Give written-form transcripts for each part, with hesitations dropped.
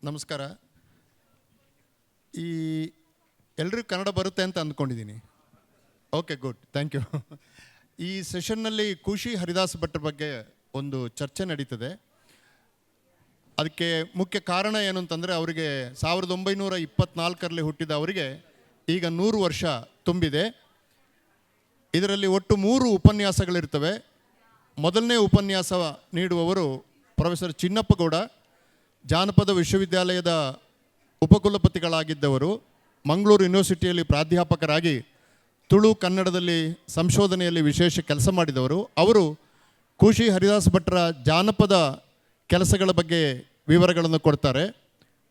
ನಮಸ್ಕಾರ. ಈ ಎಲ್ರಿಗೂ ಕನ್ನಡ ಬರುತ್ತೆ ಅಂತ ಅಂದ್ಕೊಂಡಿದ್ದೀನಿ. Okay, good, thank you. ಈ ಸೆಷನ್ನಲ್ಲಿ ಖುಷಿ ಹರಿದಾಸ್ ಭಟ್ರ ಬಗ್ಗೆ ಒಂದು ಚರ್ಚೆ ನಡೀತದೆ. ಅದಕ್ಕೆ ಮುಖ್ಯ ಕಾರಣ ಏನು ಅಂತಂದರೆ, ಅವರಿಗೆ 1924ರಲ್ಲಿ ಹುಟ್ಟಿದ ಅವರಿಗೆ ಈಗ 100 ವರ್ಷ ತುಂಬಿದೆ. ಇದರಲ್ಲಿ ಒಟ್ಟು 3 ಉಪನ್ಯಾಸಗಳಿರ್ತವೆ. ಮೊದಲನೇ ಉಪನ್ಯಾಸ ನೀಡುವವರು ಪ್ರೊಫೆಸರ್ ಚಿನ್ನಪ್ಪಗೌಡ, ಜಾನಪದ ವಿಶ್ವವಿದ್ಯಾಲಯದ ಉಪಕುಲಪತಿಗಳಾಗಿದ್ದವರು, ಮಂಗಳೂರು ಯೂನಿವರ್ಸಿಟಿಯಲ್ಲಿ ಪ್ರಾಧ್ಯಾಪಕರಾಗಿ ತುಳು ಕನ್ನಡದಲ್ಲಿ ಸಂಶೋಧನೆಯಲ್ಲಿ ವಿಶೇಷ ಕೆಲಸ ಮಾಡಿದವರು. ಅವರು ಖುಷಿ ಹರಿದಾಸ್ ಭಟ್ರ ಜಾನಪದ ಕೆಲಸಗಳ ಬಗ್ಗೆ ವಿವರಗಳನ್ನು ಕೊಡ್ತಾರೆ.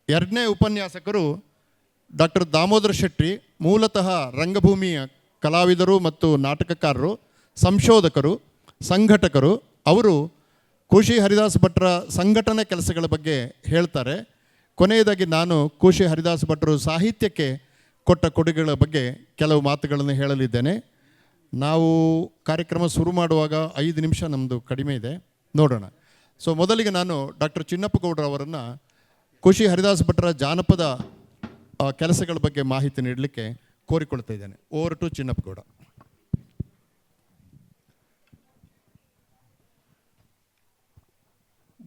ಎರಡನೇ ಉಪನ್ಯಾಸಕರು ಡಾಕ್ಟರ್ ದಾಮೋದರ ಶೆಟ್ಟಿ, ಮೂಲತಃ ರಂಗಭೂಮಿಯ ಕಲಾವಿದರು ಮತ್ತು ನಾಟಕಕಾರರು, ಸಂಶೋಧಕರು, ಸಂಘಟಕರು. ಅವರು ಖುಷಿ ಹರಿದಾಸ್ ಭಟ್ರ ಸಂಘಟನೆ ಕೆಲಸಗಳ ಬಗ್ಗೆ ಹೇಳ್ತಾರೆ. ಕೊನೆಯದಾಗಿ ನಾನು ಖುಷಿ ಹರಿದಾಸ್ ಭಟ್ರು ಸಾಹಿತ್ಯಕ್ಕೆ ಕೊಟ್ಟ ಕೊಡುಗೆಗಳ ಬಗ್ಗೆ ಕೆಲವು ಮಾತುಗಳನ್ನು ಹೇಳಲಿದ್ದೇನೆ. ನಾವು ಕಾರ್ಯಕ್ರಮ ಶುರು ಮಾಡುವಾಗ 5 ನಿಮಿಷ ನಮ್ಮದು ಕಡಿಮೆ ಇದೆ, ನೋಡೋಣ. ಸೊ ಮೊದಲಿಗೆ ನಾನು ಡಾಕ್ಟರ್ ಚಿನ್ನಪ್ಪಗೌಡರು ಅವರನ್ನು ಖುಷಿ ಹರಿದಾಸ್ ಭಟ್ರ ಜಾನಪದ ಕೆಲಸಗಳ ಬಗ್ಗೆ ಮಾಹಿತಿ ನೀಡಲಿಕ್ಕೆ ಕೋರಿಕೊಳ್ತಾ ಇದ್ದೇನೆ. Over to Chinnappagowda.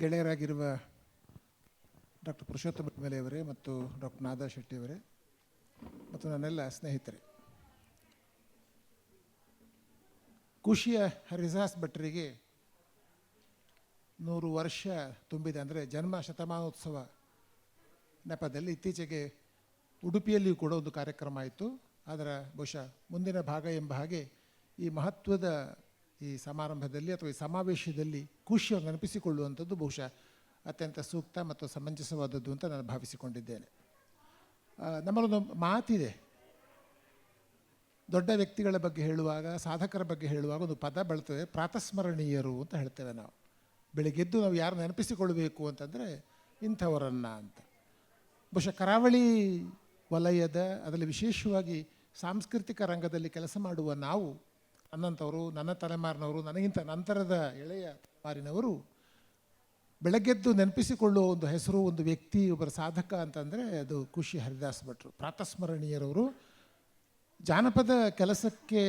ಗೆಳೆಯರಾಗಿರುವ ಡಾಕ್ಟರ್ ಪುರುಷೋತ್ತಮ ಅವರೇ ಮತ್ತು ಡಾಕ್ಟರ್ ನಾದಾ ಶೆಟ್ಟಿಯವರೇ ಮತ್ತು ನನ್ನೆಲ್ಲ ಸ್ನೇಹಿತರೆ, ಖುಷಿಯ ಹರಿದಾಸ್ ಭಟ್ರಿಗೆ 100 ವರ್ಷ ತುಂಬಿದೆ. ಅಂದರೆ ಜನ್ಮ ಶತಮಾನೋತ್ಸವ ನೆಪದಲ್ಲಿ ಇತ್ತೀಚೆಗೆ ಉಡುಪಿಯಲ್ಲಿಯೂ ಕೂಡ ಒಂದು ಕಾರ್ಯಕ್ರಮ ಆಯಿತು. ಅದರ ಬಹುಶಃ ಮುಂದಿನ ಭಾಗ ಎಂಬ ಹಾಗೆ ಈ ಮಹತ್ವದ ಈ ಸಮಾರಂಭದಲ್ಲಿ ಅಥವಾ ಈ ಸಮಾವೇಶದಲ್ಲಿ ಖುಷಿಯನ್ನು ನೆನಪಿಸಿಕೊಳ್ಳುವಂಥದ್ದು ಬಹುಶಃ ಅತ್ಯಂತ ಸೂಕ್ತ ಮತ್ತು ಸಮಂಜಸವಾದದ್ದು ಅಂತ ನಾನು ಭಾವಿಸಿಕೊಂಡಿದ್ದೇನೆ. ನಮ್ಮಲ್ಲೊಂದು ಮಾತಿದೆ, ದೊಡ್ಡ ವ್ಯಕ್ತಿಗಳ ಬಗ್ಗೆ ಹೇಳುವಾಗ, ಸಾಧಕರ ಬಗ್ಗೆ ಹೇಳುವಾಗ ಒಂದು ಪದ ಬಳತದೆ, ಪ್ರಾತಸ್ಮರಣೀಯರು ಅಂತ ಹೇಳ್ತೇವೆ ನಾವು. ಬೆಳಿಗ್ಗೆದ್ದು ನಾವು ಯಾರು ನೆನಪಿಸಿಕೊಳ್ಬೇಕು ಅಂತಂದರೆ ಇಂಥವರನ್ನು ಅಂತ. ಬಹುಶಃ ಕರಾವಳಿ ವಲಯದ, ಅದರಲ್ಲಿ ವಿಶೇಷವಾಗಿ ಸಾಂಸ್ಕೃತಿಕ ರಂಗದಲ್ಲಿ ಕೆಲಸ ಮಾಡುವ ನಾವು, ನನ್ನಂಥವರು, ನನ್ನ ತಲೆಮಾರಿನವರು, ನನಗಿಂತ ನಂತರದ ಎಳೆಯ ತಲೆಮಾರಿನವರು ಬೆಳಗ್ಗೆದ್ದು ನೆನಪಿಸಿಕೊಳ್ಳುವ ಒಂದು ಹೆಸರು, ಒಂದು ವ್ಯಕ್ತಿ, ಒಬ್ಬರ ಸಾಧಕ ಅಂತಂದರೆ ಅದು ಖುಷಿ ಹರಿದಾಸ್ ಭಟ್ರು. ಪ್ರಾತಸ್ಮರಣೀಯರವರು ಜಾನಪದ ಕೆಲಸಕ್ಕೆ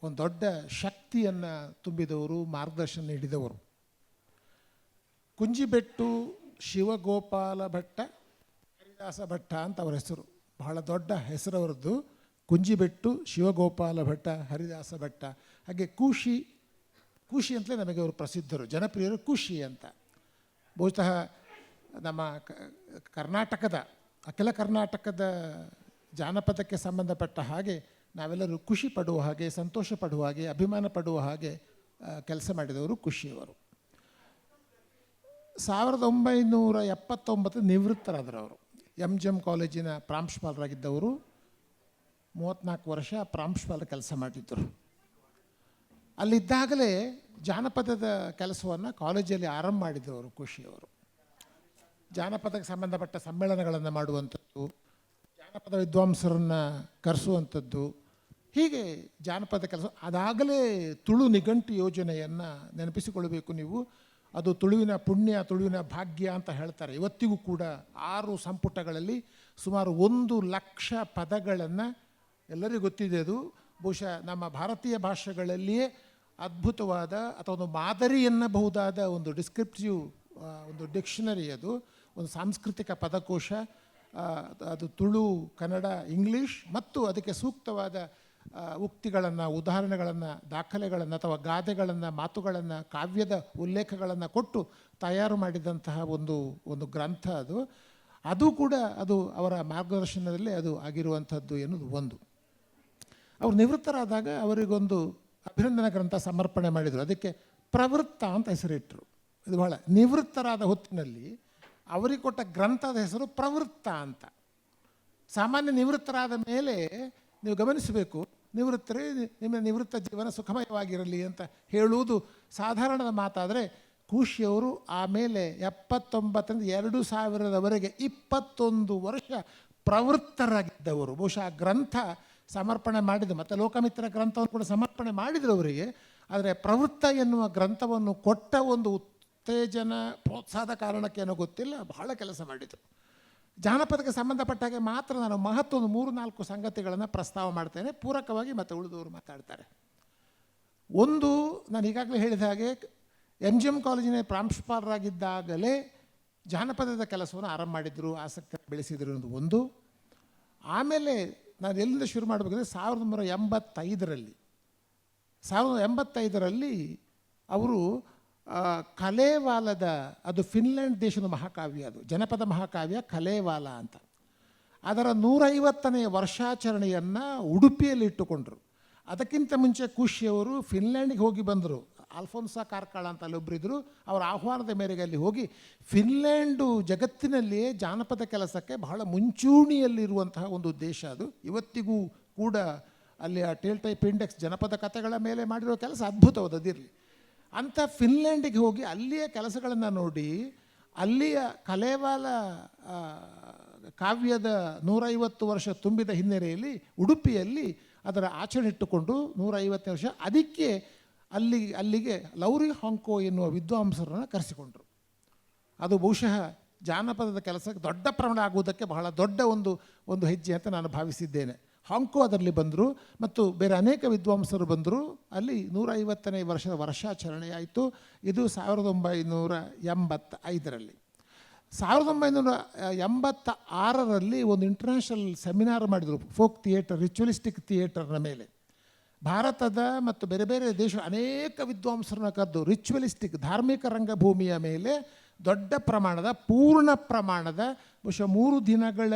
ಒಂದು ದೊಡ್ಡ ಶಕ್ತಿಯನ್ನು ತುಂಬಿದವರು, ಮಾರ್ಗದರ್ಶನ ನೀಡಿದವರು. ಕುಂಜಿಬೆಟ್ಟು ಶಿವಗೋಪಾಲ ಭಟ್ಟ ಹರಿದಾಸ ಭಟ್ಟ ಅಂತ ಅವರ ಹೆಸರು, ಬಹಳ ದೊಡ್ಡ ಹೆಸರವರದ್ದು. ಕುಂಜಿಬೆಟ್ಟು ಶಿವಗೋಪಾಲ ಭಟ್ಟ ಹರಿದಾಸ ಭಟ್ಟ. ಹಾಗೆ ಖುಷಿ ಅಂತಲೇ ನಮಗೆ ಅವರು ಪ್ರಸಿದ್ಧರು, ಜನಪ್ರಿಯರು ಖುಷಿ ಅಂತ. ಬಹುಶಃ ನಮ್ಮ ಕರ್ನಾಟಕದ, ಅಖಿಲ ಕರ್ನಾಟಕದ ಜಾನಪದಕ್ಕೆ ಸಂಬಂಧಪಟ್ಟ ಹಾಗೆ ನಾವೆಲ್ಲರೂ ಖುಷಿ ಪಡುವ ಹಾಗೆ, ಸಂತೋಷ ಪಡುವ ಹಾಗೆ, ಅಭಿಮಾನ ಪಡುವ ಹಾಗೆ ಕೆಲಸ ಮಾಡಿದವರು ಖುಷಿಯವರು. 1979 ನಿವೃತ್ತರಾದರು ಅವರು. MGM ಕಾಲೇಜಿನ ಪ್ರಾಂಶುಪಾಲರಾಗಿದ್ದವರು. 34 ವರ್ಷ ಪ್ರಾಂಶುಪಾಲ ಕೆಲಸ ಮಾಡಿದ್ದರು. ಅಲ್ಲಿದ್ದಾಗಲೇ ಜಾನಪದದ ಕೆಲಸವನ್ನು ಕಾಲೇಜಲ್ಲಿ ಆರಂಭ ಮಾಡಿದವರು ಖುಷಿಯವರು. ಜಾನಪದಕ್ಕೆ ಸಂಬಂಧಪಟ್ಟ ಸಮ್ಮೇಳನಗಳನ್ನು ಮಾಡುವಂಥದ್ದು, ಜಾನಪದ ವಿದ್ವಾಂಸರನ್ನು ಕರೆಸುವಂಥದ್ದು, ಹೀಗೆ ಜಾನಪದ ಕೆಲಸ. ಅದಾಗಲೇ ತುಳು ನಿಘಂಟು ಯೋಜನೆಯನ್ನು ನೆನಪಿಸಿಕೊಳ್ಳಬೇಕು ನೀವು. ಅದು ತುಳುವಿನ ಪುಣ್ಯ, ತುಳುವಿನ ಭಾಗ್ಯ ಅಂತ ಹೇಳ್ತಾರೆ. ಇವತ್ತಿಗೂ ಕೂಡ 6 ಸಂಪುಟಗಳಲ್ಲಿ ಸುಮಾರು 1 ಲಕ್ಷ ಪದಗಳನ್ನು, ಎಲ್ಲರಿಗೂ ಗೊತ್ತಿದೆ ಅದು, ಬಹುಶಃ ನಮ್ಮ ಭಾರತೀಯ ಭಾಷೆಗಳಲ್ಲಿಯೇ ಅದ್ಭುತವಾದ ಅಥವಾ ಒಂದು ಮಾದರಿ ಎನ್ನಬಹುದಾದ ಒಂದು ಡಿಸ್ಕ್ರಿಪ್ಟಿವ್ ಒಂದು ಡಿಕ್ಷನರಿ, ಅದು ಒಂದು ಸಾಂಸ್ಕೃತಿಕ ಪದಕೋಶ. ಅದು ತುಳು, ಕನ್ನಡ, ಇಂಗ್ಲೀಷ್ ಮತ್ತು ಅದಕ್ಕೆ ಸೂಕ್ತವಾದ ಉಕ್ತಿಗಳನ್ನು, ಉದಾಹರಣೆಗಳನ್ನು, ದಾಖಲೆಗಳನ್ನು ಅಥವಾ ಗಾದೆಗಳನ್ನು, ಮಾತುಗಳನ್ನು, ಕಾವ್ಯದ ಉಲ್ಲೇಖಗಳನ್ನು ಕೊಟ್ಟು ತಯಾರು ಮಾಡಿದಂತಹ ಒಂದು ಗ್ರಂಥ ಅದು. ಅದು ಕೂಡ ಅದು ಅವರ ಮಾರ್ಗದರ್ಶನದಲ್ಲೇ ಅದು ಆಗಿರುವಂಥದ್ದು ಎನ್ನುವುದು ಒಂದು. ಅವರು ನಿವೃತ್ತರಾದಾಗ ಅವರಿಗೊಂದು ಅಭಿನಂದನಾ ಗ್ರಂಥ ಸಮರ್ಪಣೆ ಮಾಡಿದರು. ಅದಕ್ಕೆ ಪ್ರವೃತ್ತ ಅಂತ ಹೆಸರಿಟ್ಟರು. ಇದು ಬಹಳ, ನಿವೃತ್ತರಾದ ಹೊತ್ತಿನಲ್ಲಿ ಅವರಿಗೆ ಕೊಟ್ಟ ಗ್ರಂಥದ ಹೆಸರು ಪ್ರವೃತ್ತ ಅಂತ. ಸಾಮಾನ್ಯ ನಿವೃತ್ತರಾದ ಮೇಲೆ ನೀವು ಗಮನಿಸಬೇಕು, ನಿವೃತ್ತರೇ ನಿಮ್ಮ ನಿವೃತ್ತ ಜೀವನ ಸುಖಮಯವಾಗಿರಲಿ ಅಂತ ಹೇಳುವುದು ಸಾಧಾರಣದ ಮಾತಾದರೆ, ಖುಷಿಯವರು ಆಮೇಲೆ 79ರಿಂದ 2000ರವರೆಗೆ 21 ವರ್ಷ ಪ್ರವೃತ್ತರಾಗಿದ್ದವರು. ಬಹುಶಃ ಆ ಗ್ರಂಥ ಸಮರ್ಪಣೆ ಮಾಡಿದ್ದು, ಮತ್ತು ಲೋಕಮಿತ್ರ ಗ್ರಂಥವನ್ನು ಕೂಡ ಸಮರ್ಪಣೆ ಮಾಡಿದರು ಅವರಿಗೆ. ಆದರೆ ಪ್ರವೃತ್ತ ಎನ್ನುವ ಗ್ರಂಥವನ್ನು ಕೊಟ್ಟ ಒಂದು ಉತ್ತೇಜನ, ಪ್ರೋತ್ಸಾಹದ ಕಾರಣಕ್ಕೆ ಏನೋ ಗೊತ್ತಿಲ್ಲ, ಬಹಳ ಕೆಲಸ ಮಾಡಿದರು. ಜಾನಪದಕ್ಕೆ ಸಂಬಂಧಪಟ್ಟ ಹಾಗೆ ಮಾತ್ರ ನಾನು ಮಹತ್ವದ 3-4 ಸಂಗತಿಗಳನ್ನು ಪ್ರಸ್ತಾವ ಮಾಡ್ತೇನೆ, ಪೂರಕವಾಗಿ ಮತ್ತು ಉಳಿದವರು ಮಾತಾಡ್ತಾರೆ. ಒಂದು, ನಾನು ಈಗಾಗಲೇ ಹೇಳಿದ ಹಾಗೆ MGM ಕಾಲೇಜಿನ ಪ್ರಾಂಶುಪಾಲರಾಗಿದ್ದಾಗಲೇ ಜಾನಪದದ ಕೆಲಸವನ್ನು ಆರಂಭ ಮಾಡಿದರು, ಆಸಕ್ತಿ ಬೆಳೆಸಿದರು ಅನ್ನೋದು ಒಂದು. ಆಮೇಲೆ ನಾನು ಎಲ್ಲಿಂದ ಶುರು ಮಾಡಬೇಕಂದ್ರೆ 1985ರಲ್ಲಿ ಅವರು ಕಲೇವಾಲದ, ಅದು ಫಿನ್ಲ್ಯಾಂಡ್ ದೇಶದ ಮಹಾಕಾವ್ಯ, ಅದು ಜನಪದ ಮಹಾಕಾವ್ಯ ಕಲೇವಾಲ ಅಂತ, ಅದರ 150ನೇ ವರ್ಷಾಚರಣೆಯನ್ನು ಉಡುಪಿಯಲ್ಲಿ ಇಟ್ಟುಕೊಂಡರು. ಅದಕ್ಕಿಂತ ಮುಂಚೆ ಖುಷಿಯವರು ಫಿನ್ಲ್ಯಾಂಡಿಗೆ ಹೋಗಿ ಬಂದರು. ಅಲ್ಫೋನ್ಸಾ ಕಾರ್ಕಳ ಅಂತ ಅಲ್ಲೊಬ್ಬರಿದ್ದರು. ಅವರ ಆಹ್ವಾನದ ಮೇರೆಗೆ ಅಲ್ಲಿ ಹೋಗಿ, ಫಿನ್ಲ್ಯಾಂಡು ಜಗತ್ತಿನಲ್ಲಿಯೇ ಜಾನಪದ ಕೆಲಸಕ್ಕೆ ಬಹಳ ಮುಂಚೂಣಿಯಲ್ಲಿರುವಂತಹ ಒಂದು ದೇಶ ಅದು. ಇವತ್ತಿಗೂ ಕೂಡ ಅಲ್ಲಿ ಆ ಟೇಲ್ ಟೈಪ್ ಇಂಡೆಕ್ಸ್ ಜನಪದ ಕಥೆಗಳ ಮೇಲೆ ಮಾಡಿರೋ ಕೆಲಸ ಅದ್ಭುತವಾದದಿರಲಿ. ಅಂಥ ಫಿನ್ಲ್ಯಾಂಡಿಗೆ ಹೋಗಿ ಅಲ್ಲಿಯ ಕೆಲಸಗಳನ್ನು ನೋಡಿ, ಅಲ್ಲಿಯ ಕಲೇವಾಲ ಕಾವ್ಯದ 150 ವರ್ಷ ತುಂಬಿದ ಹಿನ್ನೆಲೆಯಲ್ಲಿ ಉಡುಪಿಯಲ್ಲಿ ಅದರ ಆಚರಣೆ ಇಟ್ಟುಕೊಂಡು 150 ವರ್ಷ ಅದಕ್ಕೆ ಅಲ್ಲಿಗೆ ಲೌರಿ ಹಾಂಕೋ ಎನ್ನುವ ವಿದ್ವಾಂಸರನ್ನು ಕರೆಸಿಕೊಂಡರು. ಅದು ಬಹುಶಃ ಜಾನಪದದ ಕೆಲಸಕ್ಕೆ ದೊಡ್ಡ ಪ್ರಮಾಣ ಆಗುವುದಕ್ಕೆ ಬಹಳ ದೊಡ್ಡ ಒಂದು ಹೆಜ್ಜೆ ಅಂತ ನಾನು ಭಾವಿಸಿದ್ದೇನೆ. ಹಾಂಕೋ ಅದರಲ್ಲಿ ಬಂದರು ಮತ್ತು ಬೇರೆ ಅನೇಕ ವಿದ್ವಾಂಸರು ಬಂದರು. ಅಲ್ಲಿ 150ನೇ ವರ್ಷದ ವರ್ಷಾಚರಣೆ ಆಯಿತು. ಇದು 1985ರಲ್ಲಿ. 1986ರಲ್ಲಿ ಒಂದು ಇಂಟರ್ನ್ಯಾಷನಲ್ ಸೆಮಿನಾರ್ ಮಾಡಿದರು ಫೋಕ್ ಥಿಯೇಟರ್, ರಿಚುವಲಿಸ್ಟಿಕ್ ಥಿಯೇಟರ್ನ ಮೇಲೆ. ಭಾರತದ ಮತ್ತು ಬೇರೆ ಬೇರೆ ದೇಶ ಅನೇಕ ವಿದ್ವಾಂಸರನ್ನ ಕರೆದು ರಿಚುವಲಿಸ್ಟಿಕ್ ಧಾರ್ಮಿಕ ರಂಗಭೂಮಿಯ ಮೇಲೆ ದೊಡ್ಡ ಪ್ರಮಾಣದ, ಪೂರ್ಣ ಪ್ರಮಾಣದ, ಬಹುಶಃ 3 ದಿನಗಳ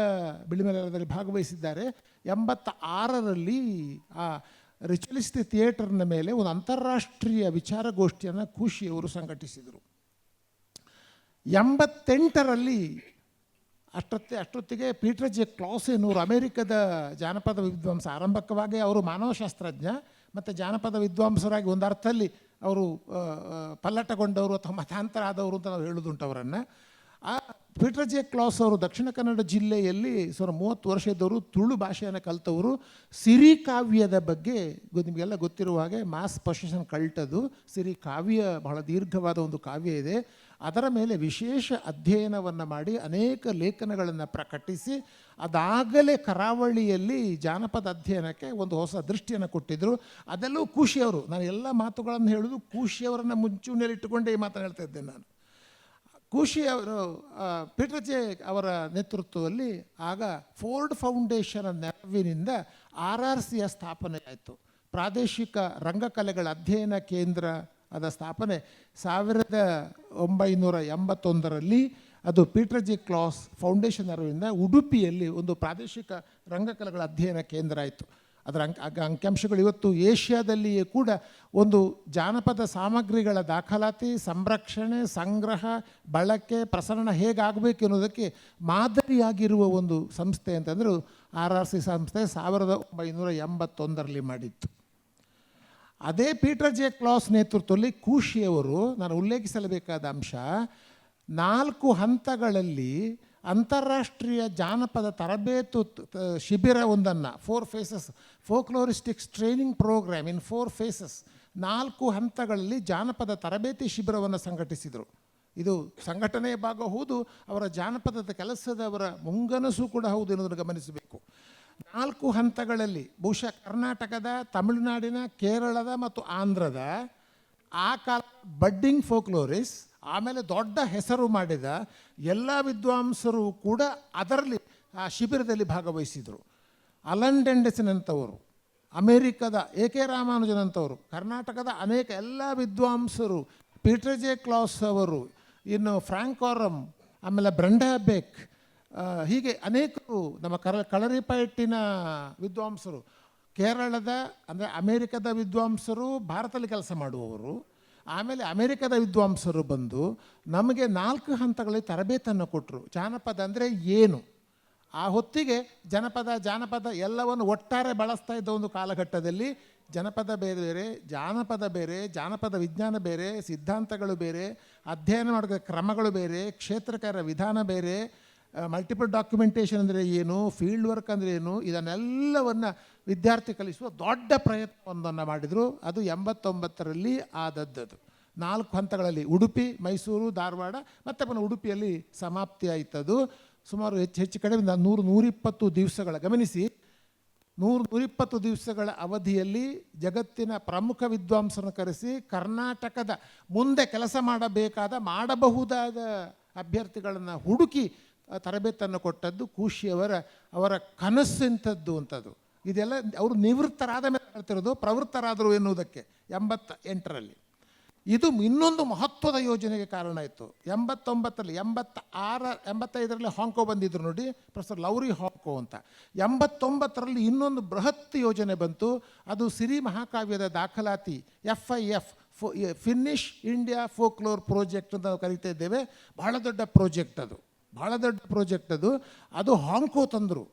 ಬಿಳಿಮೆಲದಲ್ಲಿ ಭಾಗವಹಿಸಿದ್ದಾರೆ. 86ರಲ್ಲಿ ಆ ರಿಚುವಲಿಸ್ಟಿಕ್ ಥಿಯೇಟರ್ನ ಮೇಲೆ ಒಂದು ಅಂತಾರಾಷ್ಟ್ರೀಯ ವಿಚಾರಗೋಷ್ಠಿಯನ್ನು ಖುಷಿಯವರು ಸಂಘಟಿಸಿದರು. 88ರಲ್ಲಿ ಅಷ್ಟೊತ್ತಿಗೆ ಪೀಟರ್ ಜೆ ಕ್ಲಾಸ್ ಎನ್ನುವರು ಅಮೇರಿಕದ ಜಾನಪದ ವಿದ್ವಾಂಸ, ಆರಂಭಿಕವಾಗಿ ಅವರು ಮಾನವಶಾಸ್ತ್ರಜ್ಞ ಮತ್ತು ಜಾನಪದ ವಿದ್ವಾಂಸರಾಗಿ ಒಂದು ಅರ್ಥದಲ್ಲಿ ಅವರು ಪಲ್ಲಟಗೊಂಡವರು ಅಥವಾ ಮತಾಂತರ ಆದವರು ಅಂತ ನಾವು ಹೇಳೋದುಂಟು ಅವರನ್ನು. ಆ ಪೀಟರ್ ಜೆ ಕ್ಲಾಸ್ ಅವರು ದಕ್ಷಿಣ ಕನ್ನಡ ಜಿಲ್ಲೆಯಲ್ಲಿ 30 ವರ್ಷ ಇದ್ದವರು, ತುಳು ಭಾಷೆಯನ್ನು ಕಲಿತವರು. ಸಿರಿ ಕಾವ್ಯದ ಬಗ್ಗೆ ನಿಮಗೆಲ್ಲ ಗೊತ್ತಿರುವ ಹಾಗೆ ಮಾಸ್ ಪೊಸೆಷನ್ ಕಲ್ಟದು ಸಿರಿ ಕಾವ್ಯ, ಬಹಳ ದೀರ್ಘವಾದ ಒಂದು ಕಾವ್ಯ ಇದೆ. ಅದರ ಮೇಲೆ ವಿಶೇಷ ಅಧ್ಯಯನವನ್ನು ಮಾಡಿ ಅನೇಕ ಲೇಖನಗಳನ್ನು ಪ್ರಕಟಿಸಿ, ಅದಾಗಲೇ ಕರಾವಳಿಯಲ್ಲಿ ಜಾನಪದ ಅಧ್ಯಯನಕ್ಕೆ ಒಂದು ಹೊಸ ದೃಷ್ಟಿಯನ್ನು ಕೊಟ್ಟಿದ್ದರು. ಅದೆಲ್ಲೂ ಖುಷಿಯವರು, ನಾನು ಎಲ್ಲ ಮಾತುಗಳನ್ನು ಹೇಳೋದು ಖುಷಿಯವರನ್ನು ಮುಂಚೂಣಿಯಲ್ಲಿ ಇಟ್ಟುಕೊಂಡೇ ಈ ಮಾತನ್ನು ಹೇಳ್ತಾ ಇದ್ದೇನೆ ನಾನು. ಖುಷಿಯವರು ಪೀಟರ್ ಜೆ ಅವರ ನೇತೃತ್ವದಲ್ಲಿ ಆಗ ಫೋರ್ಡ್ ಫೌಂಡೇಶನ್ ನೆರವಿನಿಂದ RRCಯ ಸ್ಥಾಪನೆ ಆಯಿತು. ಪ್ರಾದೇಶಿಕ ರಂಗಕಲೆಗಳ ಅಧ್ಯಯನ ಕೇಂದ್ರ ಅದರ ಸ್ಥಾಪನೆ 1981ರಲ್ಲಿ. ಅದು ಪೀಟರ್ ಜೆ ಕ್ಲಾಸ್ ಫೌಂಡೇಶನ್ ನೆರವಿನಿಂದ ಉಡುಪಿಯಲ್ಲಿ ಒಂದು ಪ್ರಾದೇಶಿಕ ರಂಗಕಲೆಗಳ ಅಧ್ಯಯನ ಕೇಂದ್ರ ಆಯಿತು. ಅದರ ಅಂಕಿಅಂಶಗಳು ಇವತ್ತು ಏಷ್ಯಾದಲ್ಲಿಯೇ ಕೂಡ ಒಂದು ಜಾನಪದ ಸಾಮಗ್ರಿಗಳ ದಾಖಲಾತಿ, ಸಂರಕ್ಷಣೆ, ಸಂಗ್ರಹ, ಬಳಕೆ, ಪ್ರಸರಣ ಹೇಗಾಗಬೇಕು ಅನ್ನೋದಕ್ಕೆ ಮಾದರಿಯಾಗಿರುವ ಒಂದು ಸಂಸ್ಥೆ ಅಂತಂದರೆ RRC ಸಂಸ್ಥೆ 1981ರಲ್ಲಿ ಮಾಡಿತ್ತು. ಅದೇ ಪೀಟರ್ ಜೆ ಕ್ಲಾಸ್ ನೇತೃತ್ವದಲ್ಲಿ ಖುಷಿಯವರು, ನಾನು ಉಲ್ಲೇಖಿಸಲೇಬೇಕಾದ ಅಂಶ, 4 ಹಂತಗಳಲ್ಲಿ ಅಂತಾರಾಷ್ಟ್ರೀಯ ಜಾನಪದ ತರಬೇತು ಶಿಬಿರವೊಂದನ್ನು 4 phases ಫೋಕ್ಲೋರಿಸ್ಟಿಕ್ಸ್ ಟ್ರೈನಿಂಗ್ ಪ್ರೋಗ್ರಾಮ್ ಇನ್ 4 phases 4 ಹಂತಗಳಲ್ಲಿ ಜಾನಪದ ತರಬೇತಿ ಶಿಬಿರವನ್ನು ಸಂಘಟಿಸಿದರು. ಇದು ಸಂಘಟನೆಯ ಭಾಗ ಹೌದು, ಅವರ ಜಾನಪದದ ಕೆಲಸದವರ ಮುಂಗನಸು ಕೂಡ ಹೌದು ಎನ್ನುವುದನ್ನು ಗಮನಿಸಬೇಕು. 4 ಹಂತಗಳಲ್ಲಿ ಬಹುಶಃ ಕರ್ನಾಟಕದ, ತಮಿಳುನಾಡಿನ, ಕೇರಳದ ಮತ್ತು ಆಂಧ್ರದ ಆ ಕಾಲ ಬಡ್ಡಿಂಗ್ ಫೋಕ್ಲೋರಿಸ್, ಆಮೇಲೆ ದೊಡ್ಡ ಹೆಸರು ಮಾಡಿದ ಎಲ್ಲ ವಿದ್ವಾಂಸರು ಕೂಡ ಅದರಲ್ಲಿ ಆ ಶಿಬಿರದಲ್ಲಿ ಭಾಗವಹಿಸಿದರು. ಅಲನ್ ಡೆಂಡೆಸನ್ ಅಂತವರು, ಅಮೇರಿಕದ AK ರಾಮಾನುಜನ್ ಅಂತವರು, ಕರ್ನಾಟಕದ ಅನೇಕ ಎಲ್ಲ ವಿದ್ವಾಂಸರು, ಪೀಟರ್ ಜೆ ಕ್ಲಾಸ್ ಅವರು, ಇನ್ನು ಫ್ರಾಂಕ್ ಆರಮ್, ಆಮೇಲೆ ಬ್ರೆಂಡಾ ಬೆಕ್, ಹೀಗೆ ಅನೇಕರು ನಮ್ಮ ಕಳರಿಪಯಟ್ಟಿನ ವಿದ್ವಾಂಸರು, ಕೇರಳದ ಅಂದರೆ ಅಮೇರಿಕದ ವಿದ್ವಾಂಸರು, ಭಾರತದಲ್ಲಿ ಕೆಲಸ ಮಾಡುವವರು, ಆಮೇಲೆ ಅಮೇರಿಕದ ವಿದ್ವಾಂಸರು ಬಂದು ನಮಗೆ 4 ಹಂತಗಳಲ್ಲಿ ತರಬೇತಿಯನ್ನು ಕೊಟ್ಟರು. ಜಾನಪದ ಅಂದರೆ ಏನು, ಆ ಹೊತ್ತಿಗೆ ಜಾನಪದ ಎಲ್ಲವನ್ನು ಒಟ್ಟಾರೆ ಬಳಸ್ತಾ ಇದ್ದ ಒಂದು ಕಾಲಘಟ್ಟದಲ್ಲಿ ಜನಪದ ಬೇರೆ, ಜಾನಪದ ವಿಜ್ಞಾನ ಬೇರೆ, ಸಿದ್ಧಾಂತಗಳು ಬೇರೆ, ಅಧ್ಯಯನ ಮಾಡೋ ಕ್ರಮಗಳು ಬೇರೆ, ಕ್ಷೇತ್ರಕಾರ ವಿಧಾನ ಬೇರೆ, ಮಲ್ಟಿಪಲ್ ಡಾಕ್ಯುಮೆಂಟೇಷನ್ ಅಂದರೆ ಏನು, ಫೀಲ್ಡ್ ವರ್ಕ್ ಅಂದರೆ ಏನು, ಇದನ್ನೆಲ್ಲವನ್ನು ವಿದ್ಯಾರ್ಥಿ ಕಲಿಸುವ ದೊಡ್ಡ ಪ್ರಯತ್ನವೊಂದನ್ನು ಮಾಡಿದರು. ಅದು 89ರಲ್ಲಿ ಆದದ್ದು. 4 ಹಂತಗಳಲ್ಲಿ ಉಡುಪಿ, ಮೈಸೂರು, ಧಾರವಾಡ ಮತ್ತು ಉಡುಪಿಯಲ್ಲಿ ಸಮಾಪ್ತಿ ಆಯಿತದು. ಸುಮಾರು ಹೆಚ್ಚು ಕಡಿಮೆ 100-120 ದಿವಸಗಳ, ಗಮನಿಸಿ, 100-120 ದಿವಸಗಳ ಅವಧಿಯಲ್ಲಿ ಜಗತ್ತಿನ ಪ್ರಮುಖ ವಿದ್ವಾಂಸರನ್ನು ಕರೆಸಿ ಕರ್ನಾಟಕದ ಮುಂದೆ ಕೆಲಸ ಮಾಡಬಹುದಾದ ಅಭ್ಯರ್ಥಿಗಳನ್ನು ಹುಡುಕಿ ತರಬೇತನ್ನು ಕೊಟ್ಟದ್ದು ಅವರ ಕನಸು ಇಂಥದ್ದು ಅಂತದ್ದು. ಇದೆಲ್ಲ ಅವರು ನಿವೃತ್ತರಾದ ಮೇಲೆ ಹೇಳ್ತಿರೋದು, ಪ್ರವೃತ್ತರಾದರು ಎನ್ನುವುದಕ್ಕೆ 88ರಲ್ಲಿ. ಇದು ಇನ್ನೊಂದು ಮಹತ್ವದ ಯೋಜನೆಗೆ ಕಾರಣ ಆಯಿತು. 89ರಲ್ಲಿ 85ರಲ್ಲಿ ಹಾಂಕೋ ಬಂದಿದ್ರು ನೋಡಿ, ಪ್ರೊಫೆಸರ್ ಲೌರಿ ಹಾಂಕೋ ಅಂತ. 89ರಲ್ಲಿ ಇನ್ನೊಂದು ಬೃಹತ್ ಯೋಜನೆ ಬಂತು. ಅದು ಸಿರಿ ಮಹಾಕಾವ್ಯದ ದಾಖಲಾತಿ, FIF, Finnish India folklore project ಅಂತ ನಾವು ಕರಿತಾ ಇದ್ದೇವೆ. ಬಹಳ ದೊಡ್ಡ ಪ್ರಾಜೆಕ್ಟ್ ಅದು ಹಾಂಕೋ ತಂದರು.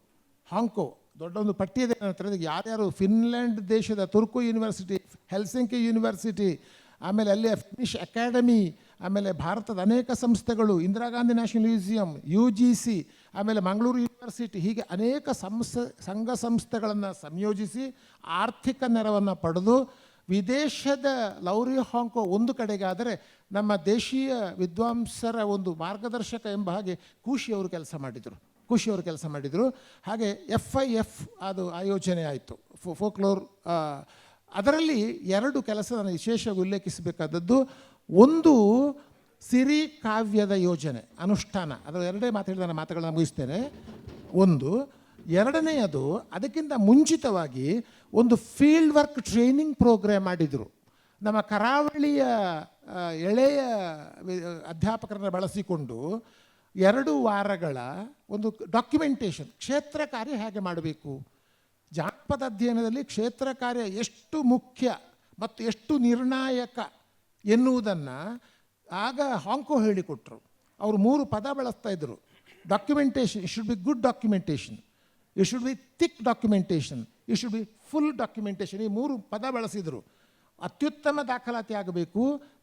ಹಾಂಕೋ ದೊಡ್ಡ ಒಂದು ಪಟ್ಟಿ ಇದೆ ನನ್ನ ಹತ್ರ. ಯಾರ್ಯಾರು ಫಿನ್ಲ್ಯಾಂಡ್ ದೇಶದ ತುರ್ಕು ಯೂನಿವರ್ಸಿಟಿ, ಹೆಲ್ಸಿಂಕಿ ಯೂನಿವರ್ಸಿಟಿ, ಆಮೇಲೆ ಅಲ್ಲಿ ಫಿನಿಷ್ ಅಕಾಡೆಮಿ, ಆಮೇಲೆ ಭಾರತದ ಅನೇಕ ಸಂಸ್ಥೆಗಳು, Indira Gandhi national museum, UGC, ಆಮೇಲೆ ಮಂಗಳೂರು ಯೂನಿವರ್ಸಿಟಿ, ಹೀಗೆ ಅನೇಕ ಸಂಘ ಸಂಸ್ಥೆಗಳನ್ನು ಸಂಯೋಜಿಸಿ ಆರ್ಥಿಕ ನೆರವನ್ನು ಪಡೆದು ವಿದೇಶದ ಲೌರಿ ಹಾಂಕೋ ಒಂದು ಕಡೆಗಾದರೆ ನಮ್ಮ ದೇಶೀಯ ವಿದ್ವಾಂಸರ ಒಂದು ಮಾರ್ಗದರ್ಶಕ ಎಂಬ ಹಾಗೆ ಖುಷಿಯವರು ಕೆಲಸ ಮಾಡಿದರು. ಹಾಗೆ FIF ಅದು ಆಯೋಜನೆ ಆಯಿತು, ಫೋಕ್ಲೋರ್. ಅದರಲ್ಲಿ 2 ಕೆಲಸ ನಾನು ವಿಶೇಷವಾಗಿ ಉಲ್ಲೇಖಿಸಬೇಕಾದದ್ದು. ಒಂದು ಸಿರಿ ಕಾವ್ಯದ ಯೋಜನೆ ಅನುಷ್ಠಾನ, ಅದರ 2 ಮಾತಾಡಿದ ಮಾತುಗಳನ್ನು ಮುಗಿಸ್ತೇನೆ. ಒಂದು, ಎರಡನೆಯದು ಅದಕ್ಕಿಂತ ಮುಂಚಿತವಾಗಿ ಒಂದು ಫೀಲ್ಡ್ ವರ್ಕ್ ಟ್ರೈನಿಂಗ್ ಪ್ರೋಗ್ರಾಮ್ ಮಾಡಿದರು. ನಮ್ಮ ಕರಾವಳಿಯ ಎಳೆಯ ಅಧ್ಯಾಪಕರನ್ನು ಬಳಸಿಕೊಂಡು 2 ವಾರಗಳ ಒಂದು ಡಾಕ್ಯುಮೆಂಟೇಷನ್, ಕ್ಷೇತ್ರ ಕಾರ್ಯ ಹೇಗೆ ಮಾಡಬೇಕು, ಜಾನಪದ ಅಧ್ಯಯನದಲ್ಲಿ ಕ್ಷೇತ್ರ ಕಾರ್ಯ ಎಷ್ಟು ಮುಖ್ಯ ಮತ್ತು ಎಷ್ಟು ನಿರ್ಣಾಯಕ ಎನ್ನುವುದನ್ನು ಆಗ ಹಾಂಕೋ ಹೇಳಿಕೊಟ್ರು. ಅವರು 3 ಪದ ಬಳಸ್ತಾ ಇದ್ದರು. Documentation, it should be good documentation, it should be thick documentation, it should be full documentation. ಈ 3 ಪದ ಬಳಸಿದರು. ಅತ್ಯುತ್ತಮ ದಾಖಲಾತಿ ಆಗಬೇಕು,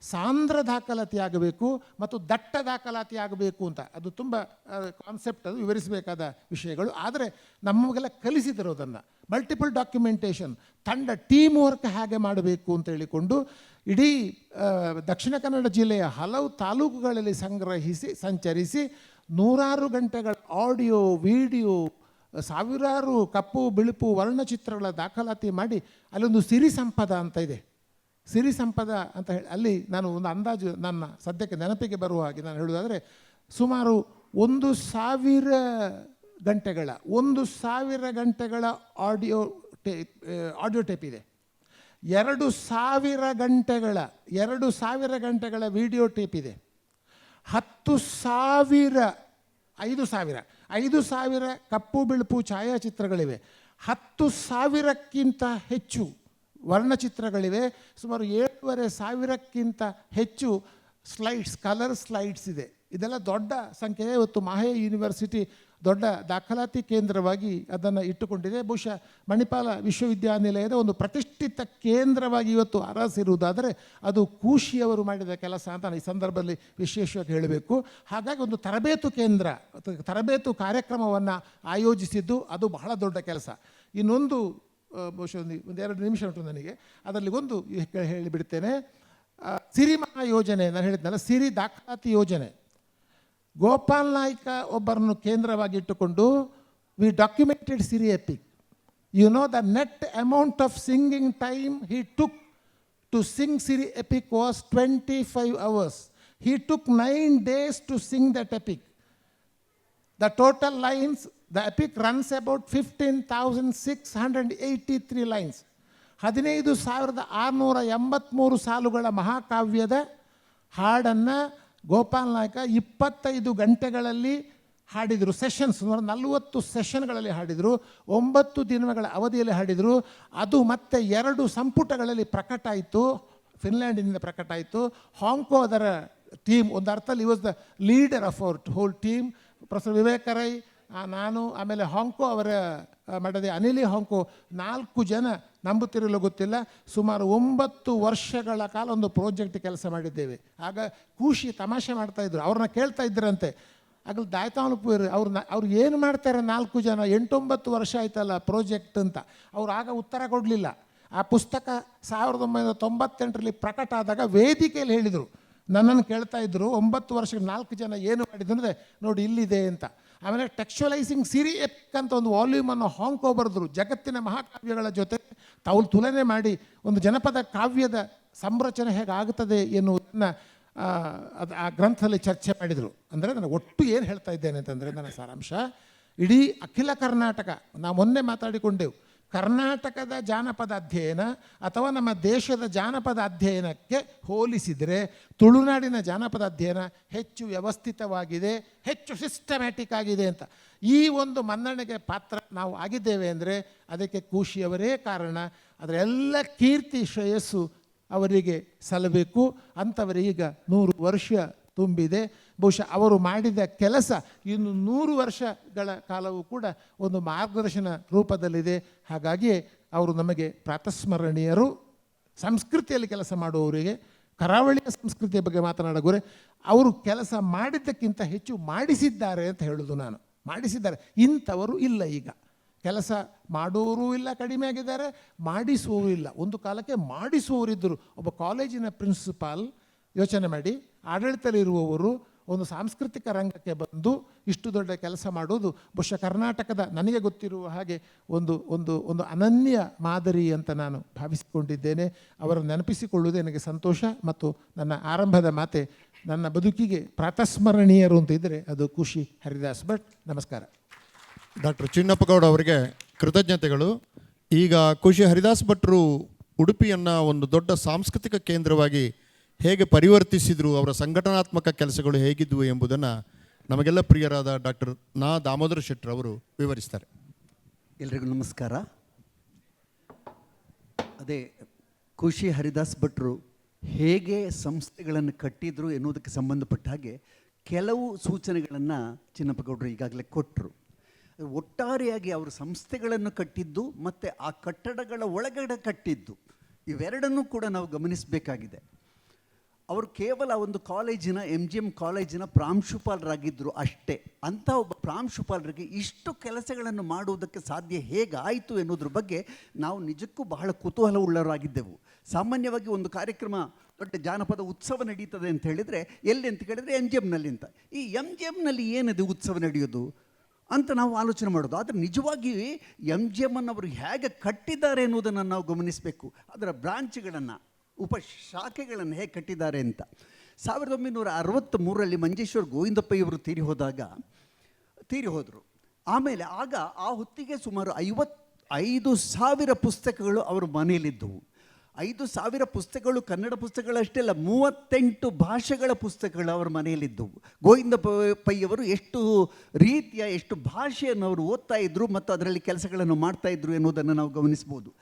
ಸಾಂದ್ರ ದಾಖಲಾತಿ ಆಗಬೇಕು ಮತ್ತು ದಟ್ಟ ದಾಖಲಾತಿ ಆಗಬೇಕು ಅಂತ. ಅದು ತುಂಬ ಕಾನ್ಸೆಪ್ಟ್, ಅದು ವಿವರಿಸಬೇಕಾದ ವಿಷಯಗಳು. ಆದರೆ ನಮಗೆಲ್ಲ ಕಲಿಸಿದರು ಅದನ್ನು. ಮಲ್ಟಿಪಲ್ ಡಾಕ್ಯುಮೆಂಟೇಷನ್, ಟೀಮ್ ವರ್ಕ್ ಹೇಗೆ ಮಾಡಬೇಕು ಅಂತ ಹೇಳಿಕೊಂಡು ಇಡೀ ದಕ್ಷಿಣ ಕನ್ನಡ ಜಿಲ್ಲೆಯ ಹಲವು ತಾಲೂಕುಗಳಲ್ಲಿ ಸಂಚರಿಸಿ 100 ಗಂಟೆಗಳ ಆಡಿಯೋ, ವಿಡಿಯೋ, ಸಾವಿರಾರು ಕಪ್ಪು ಬಿಳುಪು ವರ್ಣಚಿತ್ರಗಳ ದಾಖಲಾತಿ ಮಾಡಿ ಅಲ್ಲೊಂದು ಸಿರಿ ಸಂಪದ ಅಂತ ಇದೆ. ಸಿರಿ ಸಂಪದ ಅಂತ ಹೇಳಿ ಅಲ್ಲಿ ನಾನು ಒಂದು ಅಂದಾಜು ನನ್ನ ಸದ್ಯಕ್ಕೆ ನೆನಪಿಗೆ ಬರುವ ಹಾಗೆ ನಾನು ಹೇಳುವುದಾದರೆ ಸುಮಾರು 1,000 ಗಂಟೆಗಳ ಆಡಿಯೋ ಟೇಪ್ ಇದೆ. 2,000 ಗಂಟೆಗಳ ವಿಡಿಯೋ ಟೇಪ್ ಇದೆ. 5,000 ಕಪ್ಪು ಬಿಳುಪು ಛಾಯಾಚಿತ್ರಗಳಿವೆ. 10,000ಕ್ಕಿಂತ ಹೆಚ್ಚು ವರ್ಣಚಿತ್ರಗಳಿವೆ. ಸುಮಾರು 7,500ಕ್ಕಿಂತ ಹೆಚ್ಚು ಕಲರ್ ಸ್ಲೈಡ್ಸ್ ಇದೆ. ಇದೆಲ್ಲ ದೊಡ್ಡ ಸಂಖ್ಯೆ. ಇವತ್ತು ಮಾಹೆ ಯೂನಿವರ್ಸಿಟಿ ದೊಡ್ಡ ದಾಖಲಾತಿ ಕೇಂದ್ರವಾಗಿ ಅದನ್ನು ಇಟ್ಟುಕೊಂಡಿದೆ. ಬಹುಶಃ ಮಣಿಪಾಲ ವಿಶ್ವವಿದ್ಯಾನಿಲಯದ ಒಂದು ಪ್ರತಿಷ್ಠಿತ ಕೇಂದ್ರವಾಗಿ ಇವತ್ತು ಅರಸಿರುವುದಾದರೆ ಅದು ಖುಷಿಯವರು ಮಾಡಿದ ಕೆಲಸ ಅಂತ ನಾನು ಈ ಸಂದರ್ಭದಲ್ಲಿ ವಿಶೇಷವಾಗಿ ಹೇಳಬೇಕು. ಹಾಗಾಗಿ ಒಂದು ತರಬೇತು ಕಾರ್ಯಕ್ರಮವನ್ನು ಆಯೋಜಿಸಿದ್ದು ಅದು ಬಹಳ ದೊಡ್ಡ ಕೆಲಸ. ಇನ್ನೊಂದು ಬಹುಶಃ ಒಂದು 2 ನಿಮಿಷ ಉಂಟು ನನಗೆ, ಅದರಲ್ಲಿ ಒಂದು ಹೇಳಿಬಿಡ್ತೇನೆ. ಸಿರಿ ಮಹಾ ಯೋಜನೆ ನಾನು ಹೇಳಿದ್ನಲ್ಲ, ಸಿರಿ ದಾಖಲಾತಿ ಯೋಜನೆ. ಗೋಪಾಲ್ ನಾಯ್ಕ ಒಬ್ಬರನ್ನು ಕೇಂದ್ರವಾಗಿ ಇಟ್ಟುಕೊಂಡು we documented Siri epic. You know the net amount of singing time he took to sing Siri epic was 25 hours. He took 9 days to sing that epic. The total lines, the epic runs about 15,683 lines. 15,683 ಸಾಲುಗಳ ಮಹಾಕಾವ್ಯದ ಹಾಡನ್ನು ಗೋಪಾಲ್ ನಾಯ್ಕ 25 ಗಂಟೆಗಳಲ್ಲಿ ಹಾಡಿದರು. Sessions 40 ಸೆಷನ್ಗಳಲ್ಲಿ ಹಾಡಿದರು. 9 ದಿನಗಳ ಅವಧಿಯಲ್ಲಿ ಹಾಡಿದರು. ಅದು ಮತ್ತೆ 2 ಸಂಪುಟಗಳಲ್ಲಿ ಪ್ರಕಟ ಆಯಿತು, ಫಿನ್ಲ್ಯಾಂಡಿನಿಂದ ಪ್ರಕಟ ಆಯಿತು. ಹಾಂಕೋ ಅದರ ಟೀಮ್, ಒಂದು ಅರ್ಥದಲ್ಲಿ was the leader of our whole team. Professor Viveka Rai, ನಾನು, ಆಮೇಲೆ ಹಾಂಕೋ ಅವರ ಮಡದಿ ಅನಿಲಿ ಹಾಂಕೋ, 4 ಜನ ನಂಬುತ್ತಿರಲು ಗೊತ್ತಿಲ್ಲ. ಸುಮಾರು 9 ವರ್ಷಗಳ ಕಾಲ ಒಂದು ಪ್ರಾಜೆಕ್ಟ್ ಕೆಲಸ ಮಾಡಿದ್ದೇವೆ. ಆಗ ಖುಷಿ ತಮಾಷೆ ಮಾಡ್ತಾಯಿದ್ರು. ಅವ್ರನ್ನ ಕೇಳ್ತಾ ಇದ್ರಂತೆ, ಆಗಲಿ ದಾಯ್ತಾವಲಪುರ ಅವ್ರು ಏನು ಮಾಡ್ತಾರೆ 4 ಜನ, 8-9 ವರ್ಷ ಆಯ್ತಲ್ಲ ಪ್ರಾಜೆಕ್ಟ್ ಅಂತ. ಅವ್ರು ಆಗ ಉತ್ತರ ಕೊಡಲಿಲ್ಲ. ಆ ಪುಸ್ತಕ 1998ರಲ್ಲಿ ಪ್ರಕಟ ಆದಾಗ ವೇದಿಕೆಯಲ್ಲಿ ಹೇಳಿದರು, ನನ್ನನ್ನು ಕೇಳ್ತಾ ಇದ್ದರು, 9 ವರ್ಷಕ್ಕೆ 4 ಜನ ಏನು ಮಾಡಿದ್ರು ಅಂದರೆ ನೋಡಿ ಇಲ್ಲಿದೆ ಅಂತ. ಆಮೇಲೆ ಟೆಕ್ಸ್ಚುವಲೈಸಿಂಗ್ ಸಿರಿ ಎಪಿಕ್ ಅಂತ ಒಂದು ವಾಲ್ಯೂಮನ್ನು ಹಾಂಕೋ ಬರೆದ್ರು. ಜಗತ್ತಿನ ಮಹಾಕಾವ್ಯಗಳ ಜೊತೆ ತಾವು ತುಲನೆ ಮಾಡಿ ಒಂದು ಜನಪದ ಕಾವ್ಯದ ಸಂರಚನೆ ಹೇಗಾಗುತ್ತದೆ ಎನ್ನುವುದನ್ನು ಆ ಗ್ರಂಥದಲ್ಲಿ ಚರ್ಚೆ ಮಾಡಿದರು. ಅಂದರೆ ನಾನು ಒಟ್ಟು ಏನು ಹೇಳ್ತಾ ಇದ್ದೇನೆ ಅಂತಂದರೆ, ನನ್ನ ಸಾರಾಂಶ ಇಡೀ ಅಖಿಲ ಕರ್ನಾಟಕ, ನಾವು ಮೊನ್ನೆ ಮಾತಾಡಿಕೊಂಡೆವು, ಕರ್ನಾಟಕದ ಜಾನಪದ ಅಧ್ಯಯನ ಅಥವಾ ನಮ್ಮ ದೇಶದ ಜಾನಪದ ಅಧ್ಯಯನಕ್ಕೆ ಹೋಲಿಸಿದರೆ ತುಳುನಾಡಿನ ಜಾನಪದ ಅಧ್ಯಯನ ಹೆಚ್ಚು ವ್ಯವಸ್ಥಿತವಾಗಿದೆ, ಹೆಚ್ಚು ಸಿಸ್ಟಮ್ಯಾಟಿಕ್ ಆಗಿದೆ ಅಂತ. ಈ ಒಂದು ಮನ್ನಣೆಗೆ ಪಾತ್ರ ನಾವು ಆಗಿದ್ದೇವೆ ಅಂದರೆ ಅದಕ್ಕೆ ಕೂಶಿಯವರೇ ಕಾರಣ. ಅದರ ಎಲ್ಲ ಕೀರ್ತಿ ಶ್ರೇಯಸ್ಸು ಅವರಿಗೆ ಸಲ್ಲಬೇಕು. ಅಂಥವರೀಗ 100 ವರ್ಷ ತುಂಬಿದೆ. ಬಹುಶಃ ಅವರು ಮಾಡಿದ ಕೆಲಸ ಇನ್ನು 100 ವರ್ಷಗಳ ಕಾಲವೂ ಕೂಡ ಒಂದು ಮಾರ್ಗದರ್ಶನ ರೂಪದಲ್ಲಿದೆ. ಹಾಗಾಗಿ ಅವರು ನಮಗೆ ಪ್ರಾತಸ್ಮರಣೀಯರು. ಸಂಸ್ಕೃತಿಯಲ್ಲಿ ಕೆಲಸ ಮಾಡುವವರಿಗೆ, ಕರಾವಳಿಯ ಸಂಸ್ಕೃತಿಯ ಬಗ್ಗೆ ಮಾತನಾಡೋರೆ, ಅವರು ಕೆಲಸ ಮಾಡಿದ್ದಕ್ಕಿಂತ ಹೆಚ್ಚು ಮಾಡಿಸಿದ್ದಾರೆ ಅಂತ ಹೇಳೋದು ನಾನು. ಮಾಡಿಸಿದ್ದಾರೆ. ಇಂಥವರು ಇಲ್ಲ. ಈಗ ಕೆಲಸ ಮಾಡೋರು ಇಲ್ಲ, ಕಡಿಮೆ ಆಗಿದ್ದಾರೆ, ಮಾಡಿಸುವವರು ಇಲ್ಲ. ಒಂದು ಕಾಲಕ್ಕೆ ಮಾಡಿಸುವವರಿದ್ದರು. ಒಬ್ಬ ಕಾಲೇಜಿನ ಪ್ರಿನ್ಸಿಪಾಲ್, ಯೋಚನೆ ಮಾಡಿ, ಆಡಳಿತದಲ್ಲಿರುವವರು ಒಂದು ಸಾಂಸ್ಕೃತಿಕ ರಂಗಕ್ಕೆ ಬಂದು ಇಷ್ಟು ದೊಡ್ಡ ಕೆಲಸ ಮಾಡೋದು ಬಹುಶಃ ಕರ್ನಾಟಕದ, ನನಗೆ ಗೊತ್ತಿರುವ ಹಾಗೆ ಒಂದು ಒಂದು ಒಂದು ಅನನ್ಯ ಮಾದರಿ ಅಂತ ನಾನು ಭಾವಿಸಿಕೊಂಡಿದ್ದೇನೆ. ಅವರನ್ನು ನೆನಪಿಸಿಕೊಳ್ಳುವುದೇ ನನಗೆ ಸಂತೋಷ. ಮತ್ತು ನನ್ನ ಆರಂಭದ ಮಾತೆ, ನನ್ನ ಬದುಕಿಗೆ ಪ್ರಾತಸ್ಮರಣೀಯರು ಅಂತ ಇದ್ದರೆ ಅದು ಖುಷಿ ಹರಿದಾಸ್ ಭಟ್. ನಮಸ್ಕಾರ. ಡಾಕ್ಟರ್ ಚಿನ್ನಪ್ಪಗೌಡ ಅವರಿಗೆ ಕೃತಜ್ಞತೆಗಳು. ಈಗ ಖುಷಿ ಹರಿದಾಸ್ ಭಟ್ರು ಉಡುಪಿಯನ್ನು ಒಂದು ದೊಡ್ಡ ಸಾಂಸ್ಕೃತಿಕ ಕೇಂದ್ರವಾಗಿ ಹೇಗೆ ಪರಿವರ್ತಿಸಿದರು, ಅವರ ಸಂಘಟನಾತ್ಮಕ ಕೆಲಸಗಳು ಹೇಗಿದ್ದವು ಎಂಬುದನ್ನು ನಮಗೆಲ್ಲ ಪ್ರಿಯರಾದ ಡಾಕ್ಟರ್ ದಾಮೋದರ ಶೆಟ್ಟರ್ ಅವರು ವಿವರಿಸ್ತಾರೆ. ಎಲ್ರಿಗೂ ನಮಸ್ಕಾರ. ಅದೇ ಖುಷಿ ಹರಿದಾಸ್ ಭಟ್ರು ಹೇಗೆ ಸಂಸ್ಥೆಗಳನ್ನು ಕಟ್ಟಿದ್ರು ಎನ್ನುವುದಕ್ಕೆ ಸಂಬಂಧಪಟ್ಟ ಹಾಗೆ ಕೆಲವು ಸೂಚನೆಗಳನ್ನು ಚಿನ್ನಪ್ಪಗೌಡರು ಈಗಾಗಲೇ ಕೊಟ್ಟರು. ಒಟ್ಟಾರೆಯಾಗಿ ಅವರು ಸಂಸ್ಥೆಗಳನ್ನು ಕಟ್ಟಿದ್ದು ಮತ್ತು ಆ ಕಟ್ಟಡಗಳ ಒಳಗಡೆ ಕಟ್ಟಿದ್ದು, ಇವೆರಡನ್ನೂ ಕೂಡ ನಾವು ಗಮನಿಸಬೇಕಾಗಿದೆ. ಅವರು ಕೇವಲ ಒಂದು ಕಾಲೇಜಿನ MGM ಕಾಲೇಜಿನ ಪ್ರಾಂಶುಪಾಲರಾಗಿದ್ದರು ಅಷ್ಟೇ. ಅಂಥ ಒಬ್ಬ ಪ್ರಾಂಶುಪಾಲರಿಗೆ ಇಷ್ಟು ಕೆಲಸಗಳನ್ನು ಮಾಡುವುದಕ್ಕೆ ಸಾಧ್ಯ ಹೇಗಾಯಿತು ಎನ್ನುವುದ್ರ ಬಗ್ಗೆ ನಾವು ನಿಜಕ್ಕೂ ಬಹಳ ಕುತೂಹಲ ಉಳ್ಳವರಾಗಿದ್ದೆವು. ಸಾಮಾನ್ಯವಾಗಿ ಒಂದು ಕಾರ್ಯಕ್ರಮ, ದೊಡ್ಡ ಜಾನಪದ ಉತ್ಸವ ನಡೀತದೆ ಅಂತ ಹೇಳಿದರೆ ಎಲ್ಲಿ ಅಂತ ಕೇಳಿದರೆ MGMನಲ್ಲಿ ಅಂತ. ಈ MGMನಲ್ಲಿ ಏನಿದೆ ಉತ್ಸವ ನಡೆಯೋದು ಅಂತ ನಾವು ಆಲೋಚನೆ ಮಾಡೋದು. ಆದರೆ ನಿಜವಾಗಿ MGMನ್ನು ಅವರು ಹೇಗೆ ಕಟ್ಟಿದ್ದಾರೆ ಎನ್ನುವುದನ್ನು ನಾವು ಗಮನಿಸಬೇಕು. ಅದರ ಬ್ರಾಂಚ್ಗಳನ್ನು, ಉಪಶಾಖೆಗಳನ್ನು ಹೇಗೆ ಕಟ್ಟಿದ್ದಾರೆ ಅಂತ. 1963ರಲ್ಲಿ ಮಂಜೇಶ್ವರ್ ಗೋವಿಂದಪ್ಪಯ್ಯವರು ತೀರಿ ಹೋದರು. ಆಮೇಲೆ ಆಗ ಆ ಹೊತ್ತಿಗೆ ಸುಮಾರು 55,000 ಪುಸ್ತಕಗಳು ಅವರ ಮನೆಯಲ್ಲಿದ್ದವು. 5,000 ಪುಸ್ತಕಗಳು ಕನ್ನಡ ಪುಸ್ತಕಗಳಷ್ಟೇ ಅಲ್ಲ, 38 ಭಾಷೆಗಳ ಪುಸ್ತಕಗಳು ಅವರ ಮನೆಯಲ್ಲಿದ್ದವು. ಗೋವಿಂದ ಪೈಯವರು ಎಷ್ಟು ರೀತಿಯ, ಎಷ್ಟು ಭಾಷೆಯನ್ನು ಅವರು ಓದ್ತಾ ಇದ್ದರು ಮತ್ತು ಅದರಲ್ಲಿ ಕೆಲಸಗಳನ್ನು ಮಾಡ್ತಾಯಿದ್ರು ಎನ್ನುವುದನ್ನು ನಾವು ಗಮನಿಸ್ಬೋದು.